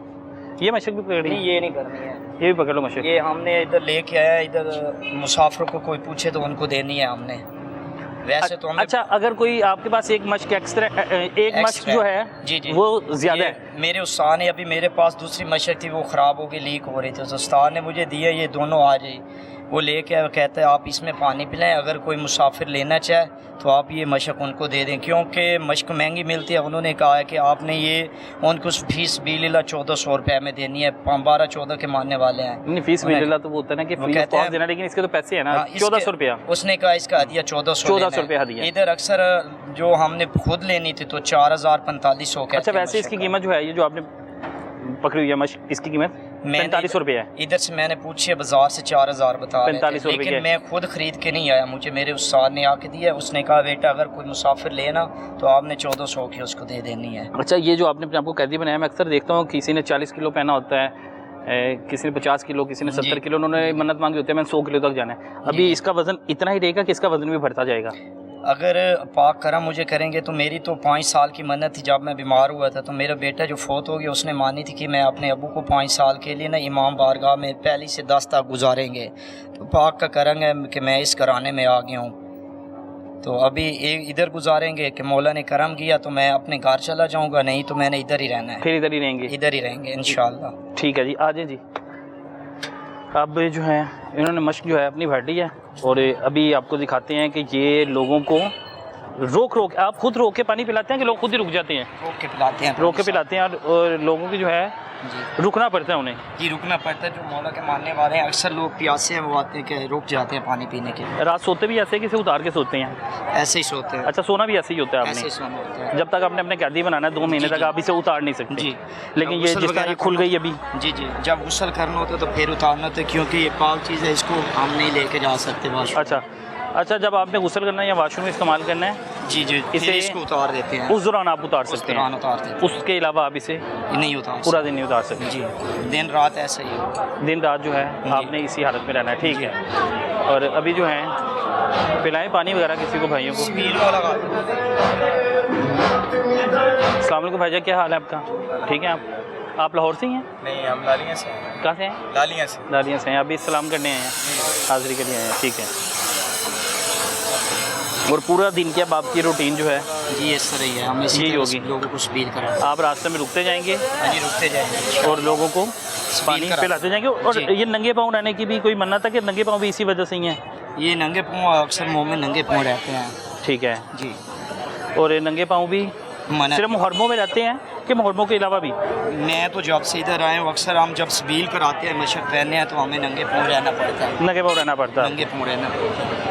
ये मशक भी पकड़ी? नहीं, ये नहीं करनी है, ये भी पकड़ लो मशक। ये हमने इधर लेके आया, इधर मुसाफिर को कोई पूछे तो उनको देनी है हमने। वैसे तो हमें अच्छा, अगर कोई आपके पास एक मश्क एक्स्ट्रा, एक मश्क जो है जी जी वो ज़्यादा है, मेरे उस्ताद ने अभी मेरे पास दूसरी मशक थी वो ख़राब हो गई, लीक हो रही थी, तो उस्ताद ने मुझे दिया ये दोनों आ जाए, वो लेके कहते हैं आप इसमें पानी पिलाएं, अगर कोई मुसाफिर लेना चाहे तो आप ये मशक उनको दे दें, क्योंकि मशक महंगी मिलती है। उन्होंने कहा है कि आपने ये उनको फीस बिल्ला 1400 रुपये में देनी है, 12-14 के मानने वाले हैं। नहीं फीस बिल्ला तो वो होता है ना कि वो फ्री कहते ऑफ हैं- देना, लेकिन इसके तो पैसे है ना, हाँ, 1400 रुपया। उसने कहा इसका हदिया 1400 रुपये हदिया। इधर अक्सर जो हमने खुद लेनी थी तो 4000-4500 के। अच्छा, वैसे इसकी कीमत जो है, ये जो आपने पकड़ी हुई है मश्क, इसकी कीमत 4500 रुपये है। इधर से मैंने पूछी बाजार से 4000 बता रहे थे, 4500 रुपये लेकिन के। मैं खुद खरीद के नहीं आया, मुझे मेरे उस्ताद ने आके दिया। उसने कहा बेटा अगर कोई मुसाफिर लेना तो आपने 1400 की उसको दे देनी है। अच्छा, ये जो आपने अपने आपको कैदी बनाया, मैं अक्सर देखता हूँ किसी ने 40 किलो पहना होता है, किसी ने 50 किलो, किसी ने 70 किलो, उन्होंने मन्नत मांगी होती है मैंने 100 किलो तक जाना है। अभी इसका वजन इतना ही रहेगा कि इसका वजन भी बढ़ता जाएगा? अगर पाक करम मुझे करेंगे तो मेरी तो 5 साल की मन्नत थी, जब मैं बीमार हुआ था तो मेरा बेटा जो फोत हो गया उसने मानी थी कि मैं अपने अबू को 5 साल के लिए ना इमाम बारगाह में पहली से 10 तक गुजारेंगे, तो पाक का करम है कि मैं इस घराने में आ गया हूँ। तो अभी एक इधर गुजारेंगे कि मौला ने करम किया तो मैं अपने घर चला जाऊँगा, नहीं तो मैंने इधर ही रहना है। फिर इधर ही रहेंगे? इधर ही रहेंगे इंशाल्लाह। ठीक है जी, आ जाए जी। अब जो है इन्होंने मश्क जो है अपनी भर ली है, और अभी आपको दिखाते हैं कि ये लोगों को रोक आप खुद रोक के पानी पिलाते हैं कि लोग खुद ही रुक जाते हैं? रोक के पिलाते हैं, रोक के पिलाते हैं, और लोगों की जो है रुकना पड़ता है उन्हें? जी रुकना पड़ता है, जो मौला के मानने वाले हैं अक्सर लोग प्यासे हैं वो आते हैं कि रुक जाते हैं पानी पीने के लिए। रात सोते भी ऐसे किसे उतार के सोते हैं? ऐसे ही सोते हैं। अच्छा, सोना भी ऐसे ही होता है? ऐसे ही आपने सोना होता है। जब तक आपने अपने कैदी बनाना है 2 महीने तक आप इसे उतार नहीं सकते जी। लेकिन ये जिस तरह ये खुल गई अभी, जी जी, जब गुस्ल करना होता है तो फिर उतारना होता है, क्योंकि ये पाक चीज़ है, इसको हम नहीं लेके जा सकते वाशरूम। अच्छा, जब आपने गुस्ल करना है या वाशरूम इस्तेमाल करना है जी जी, इसे इसको उतार देते हैं, उस दौरान आप उतार उस सकते दौरान हैं, उतार देते हैं। उसके अलावा आप इसे नहीं उतार पूरा दिन नहीं उतार सकते? जी, दिन रात ऐसे ही, दिन रात जो है आपने इसी हालत में रहना है। ठीक है, और अभी जो है पिलाएं पानी वगैरह किसी को, भाइयों को। अस्सलाम वालेकुम भाईजान, क्या हाल है आपका? ठीक है, आप लाहौर से ही हैं? नहीं, हम लालियाँ से हैं। कहाँ से हैं? लालियाँ से हैं। अभी सलाम करने आए हैं, हाज़िरी के लिए आए हैं। ठीक है, और पूरा दिन क्या आपकी रूटीन जो है? जी इस तरह ही है, हम इसी यही तरह होगी। से लोगों को स्पीड करा। आप रास्ते में रुकते जाएंगे? हाँ जी, रुकते जाएंगे और लोगों को पानी करा। पिलाते जाएंगे। और जी। ये नंगे पाँव रहने की भी कोई मन्नत है कि नंगे पाँव भी इसी वजह से ही हैं? ये नंगे पाँव अक्सर मुँह में नंगे पाँव रहते हैं। ठीक है जी, और ये नंगे पाँव भी मना सिर्फ मुहर्रमों में रहते हैं कि मुहर्रमों के अलावा भी? मैं तो जब से इधर आए हूँ अक्सर हम जब सबील कराते हैं, मशक पहनने हैं तो हमें नंगे पाँव रहना पड़ता है। नंगे पाँव रहना पड़ता है? नंगे पाँव रहना पड़ता है।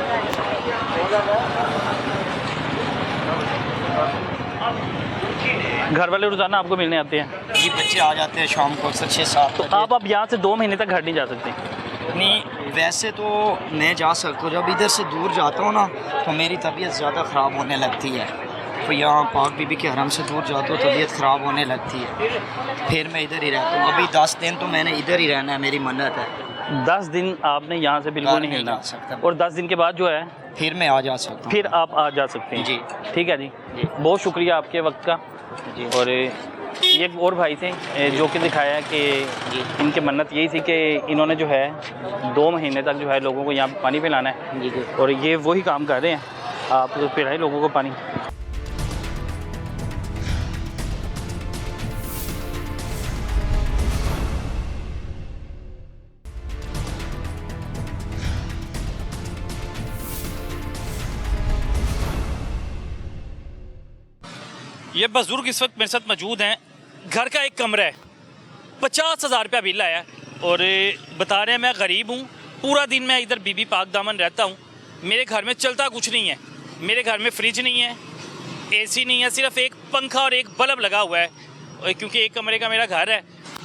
घर वाले रोज़ाना आपको मिलने आते हैं? ये बच्चे आ जाते हैं शाम को अक्सर 6-7 तो आप अब यहाँ से 2 महीने तक घर नहीं जा सकते? नहीं, वैसे तो मैं जा सकता हूँ, जब इधर से दूर जाता हूँ ना तो मेरी तबीयत ज़्यादा ख़राब होने लगती है, तो यहाँ पाक बीबी के हरम से दूर जाता हूँ तबीयत ख़राब होने लगती है, फिर मैं इधर ही रहता हूँ। अभी 10 दिन तो मैंने इधर ही रहना है, मेरी मन्नत है। 10 दिन आपने यहाँ से बिल्कुल घर नहीं नहीं हिलना, जा सकता। और 10 दिन के बाद जो है फिर मैं आ जा सकता हूँ। फिर आप आ जा सकते हैं? जी। ठीक है जी, जी। बहुत शुक्रिया आपके वक्त का जी। और ये एक और भाई थे जो कि दिखाया कि इनकी मन्नत यही थी कि इन्होंने जो है 2 महीने तक जो है लोगों को यहाँ पे पानी पिलाना है, और ये वही काम कर रहे हैं। आप पिलाएं लोगों को पानी। ये बुजुर्ग इस वक्त मेरे साथ मौजूद हैं। घर का एक कमरा है, 50,000 रुपया बिल आया, और बता रहे हैं मैं गरीब हूँ, पूरा दिन मैं इधर बीबी पाक दामन रहता हूँ, मेरे घर में चलता कुछ नहीं है, मेरे घर में फ्रिज नहीं है, एसी नहीं है, सिर्फ एक पंखा और एक बल्ब लगा हुआ है, क्योंकि एक कमरे का मेरा घर है,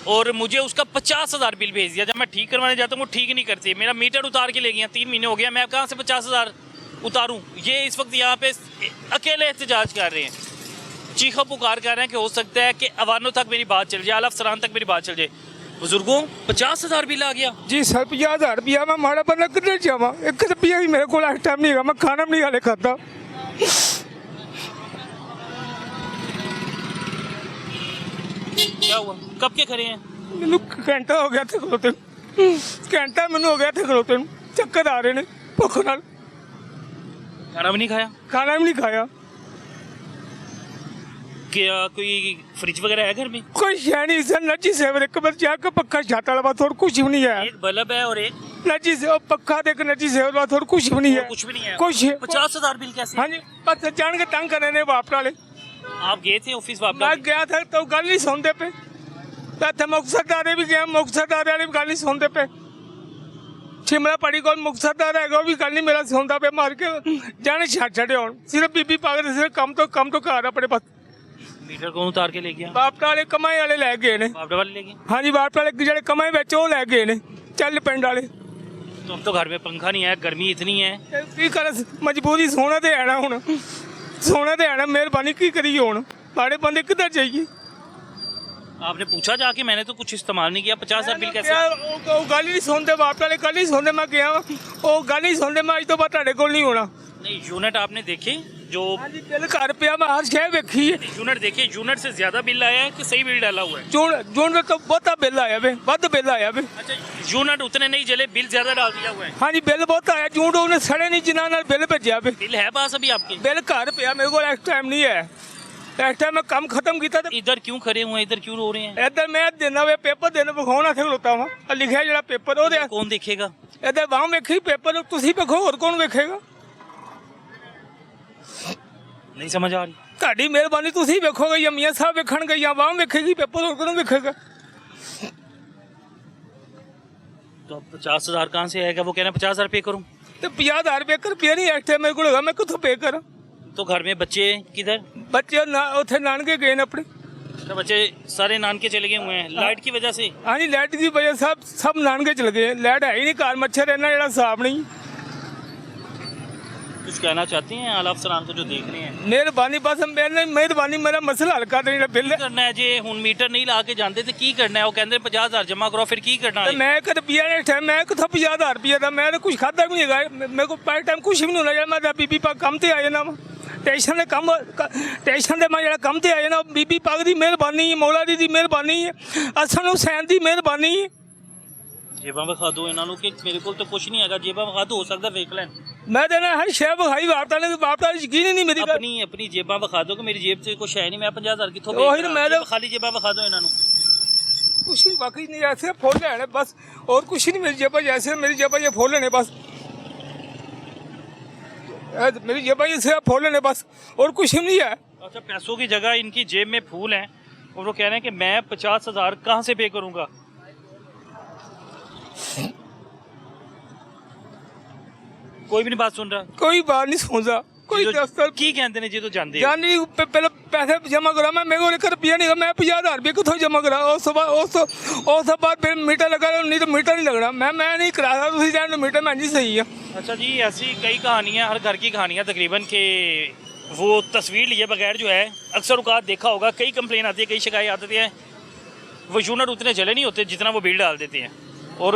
और मुझे उसका 50,000 बिल भेज दिया। जब मैं ठीक करवाने जाता हूँ वो ठीक नहीं करती, मेरा मीटर उतार के ले गया, 3 महीने हो गया, मैं कहाँ से 50,000 उतारूँ? ये इस वक्त यहाँ पे अकेले एहतजाज कर रहे हैं, चीखा पुकार कर रहे हैं कि हो सकता है कि अवानों तक मेरी बात चल जाए, आला अफसरान तक मेरी बात चल जाए। बुजुर्गों 50,000 बिल आ गया जी सर, 50,000 रुपया मैं माड़ा बंदा किधर जावा, 1 रुपया भी मेरे को लास्ट टाइम नहीं है, मैं खाना भी नहीं हाले खाता। क्या हुआ? कब के खड़े हैं? मैनू घंटा हो गया थे खलोते, घंटा मैनू हो गया थे खलोते, चक्कर आ रहे ने भुख नाल। खाना भी नहीं खाया? खाना भी नहीं खाया। क्या कोई फ्रिज वगैरह है घर में? कोई है नहीं सर, नची से एक बार जाकर पक्का छाता लगा और कुछ भी नहीं है। एक बल्ब है और एक नची से और पक्का देख नची से और कुछ भी नहीं है। कुछ भी नहीं है। कुछ 50,000 बिल कैसे? हाँ जी, बस जान के तंग कर रहे बाप वाले। आप गए थे ऑफिस वापस? मैं गया था तो गल नहीं सुनते पे। मुक्तसरदारे भी गया, मुक्तसरदारे वाले भी गल नहीं सुनते पे। शिमला पड़ी को मुक्तसरदार है वो भी गल नहीं मेरा सुनता पे। मार के जाने छड़े हो सिर्फ बीबी पागल सिर्फ कम तो घर अपने पास। मीटर कौन उतार के ले गया? बाप वाले कमाई वाले लै गए ने। बाप वाले ले गए? हाँ जी, बाप वाले जो कमाई बेच वो लै गए ने, चल पिंड वाले। तो अब तो घर में पंखा नहीं है, गर्मी इतनी है। की कर मजबूरी सोना तो है ना, हुण सोना तो है ना, मेहरबानी की करिए हुण, माड़े बंदे किधर जाइए। आपने पूछा जाके? मैंने तो कुछ इस्तेमाल नहीं किया। 50,000 बिल कैसे? वो गल ही नहीं सुनते बाप वाले, गल नहीं सुनते। मैं गया वो गल नहीं सुनते। मैं अज तो बाद तुहाडे कोल नहीं होना। नहीं, यूनिट आपने देखे जो? हाँ जी, बिल घर पिया, मैं हर शय वेखी है। यूनिट देखे? यूनिट से ज्यादा बिल आया है कि सही बिल डाला हुआ है? यूनिट तो बहुता बिल आया वे, वध बिल आया वे। अच्छा, यूनिट उतने नहीं जले, बिल ज्यादा डाल दिया हुआ है? हाँ जी, बिल बहुत आया। यूनिट उन्हें सड़े नहीं जिन्हों नाल बिल भेजा वे। बिल है पास अभी आपके? बिल घर पिया मेरे को, इस टाइम नहीं है। इस टाइम मैं काम खत्म किया। इधर क्यों खड़े हुए हैं? इधर क्यों रो रहे हैं? इधर मैं देना वे पेपर देने विखाना थे खलोता वा, लिखा जो पेपर वो कौन देखेगा? इधर वहां वेखी पेपर, तुसी वेखो, होर कौन वेखेगा? नहीं समझ आ रही। ਤੁਹਾਡੀ ਮਿਹਰਬਾਨੀ, ਤੁਸੀਂ ਵੇਖੋਗੇ ਜਾਂ ਮੀਆਂ ਸਾਹਿਬ ਵੇਖਣਗੇ ਜਾਂ ਵਾਹ ਵੇਖੇਗੀ, पेपर ਹੋਰ ਕੌਣ ਵੇਖੇਗਾ? तो अब 50,000 कहाँ से आएगा? वो कह रहे हैं 50,000 पे करूँ। ਤੇ 50,000 ਰੁਪਏ ਕਰ ਪਿਆ ਨਹੀਂ ਐਕਟੇ ਮੇਰੇ ਕੋਲ ਹੈਗਾ, ਮੈਂ ਕਿੱਥੋਂ ਪੇ ਕਰਾਂ? तो घर में बच्चे किधर? ਬੱਚੇ ਉੱਥੇ ਨਾਨਕੇ ਗਏ ਨੇ ਆਪਣੇ। तो बच्चे सारे नानके चले गए हुए हैं लाइट की वजह से। हाँ जी, लाइट की वजह सब नानके चल गए। लाइट है ही नहीं घर, मच्छर इन्ना जरा साफ नहीं। कुछ कहना चाहती हैं आला अफसरान को जो देख रहे हैं? मेहरबानी, बस मेहरबानी मेरा मसला हल कर देना। बिल करना है जे हुन मीटर नहीं ला के जानते थे की करना है? वो कहते 50,000 जमा करो, फिर की करना है? मैं कद पिया ने टाइम मैं किथों 50,000 रुपया था? मैं तो कुछ खाता भी नहीं है, मेरे को पार टाइम कुछ भी नहीं होना। मैं बीबी पा कम ते आए ना, स्टेशन के कम स्टेशन से मैं जो कम ते आए ना, बीबी पाक की मेहरबानी, मौला दी की मेहरबानी, असन हुसैन की मेहरबानी। जेबा विखा दो इन्हों कि मेरे को तो कुछ नहीं है। जेबा विखा दो, हो सकता वेख लैन। मैं देना हर शह विखाई वापता ने, वापता यकीन ही नहीं मेरी। अपनी जेबा विखा दो कि मेरी जेब से कुछ है नहीं, मैं 50,000 कितों खाली जेबा विखा दो इन्हों। कुछ नहीं, बाकी नहीं, ऐसे फूल लेने बस, और कुछ नहीं। मेरी जेबा जैसे मेरी जेबा ये फूल लेने बस, मेरी जेबा ये फूल लेने बस, और कुछ नहीं है। अच्छा, पैसों की जगह इनकी जेब में फूल हैं और वो कह रहे हैं कि मैं 50,000 कहाँ से पे करूँगा? कोई भी नहीं बात सुन रहा, कोई बात नहीं सुन रहा। कोई दफ्तर की कहते हैं जी तो जानते जानी पहले पैसे जमा करा। मैं मेरे को लेकर रुपया नहीं, मैं 50,000 रुपये कितों जमा करा? उस बाद फिर मीटर लगा, नहीं तो मीटर नहीं लगना। मैं नहीं करा था, तुम जान मीटर मैं जी सही है। अच्छा जी, ऐसी कई कहानियाँ, हर घर की कहानियाँ तकरीबन के वो तस्वीर लिए बगैर जो है अक्सर औकात देखा होगा, कई कंप्लेन आती है, कई शिकायत आती है। वो यूनिट उतने जले नहीं होते जितना वो बिल डाल देते हैं। और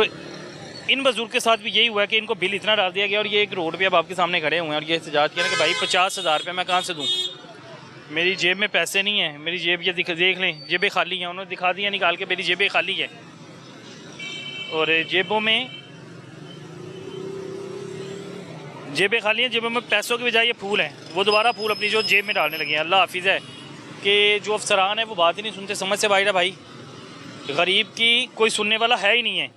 इन बुजुर्ग के साथ भी यही हुआ है कि इनको बिल इतना डाल दिया गया। और ये एक रोड पे अब आपके सामने खड़े हुए हैं और ये एहतजाज किया कि भाई 50,000 रुपये मैं कहाँ से दूँ? मेरी जेब में पैसे नहीं है। मेरी जेब ये देख लें, जेबें खाली हैं। उन्होंने दिखा दिया निकाल के, मेरी जेबें खाली है और जेबों में पैसों के बजाय ये फूल हैं। वो दोबारा फूल अपनी जो जेब में डालने लगे हैं। अल्लाह हाफिज़ है कि जो अफसरान है वो बात ही नहीं सुनते। समझ से बाहर है भाई, गरीब की कोई सुनने वाला है ही नहीं है।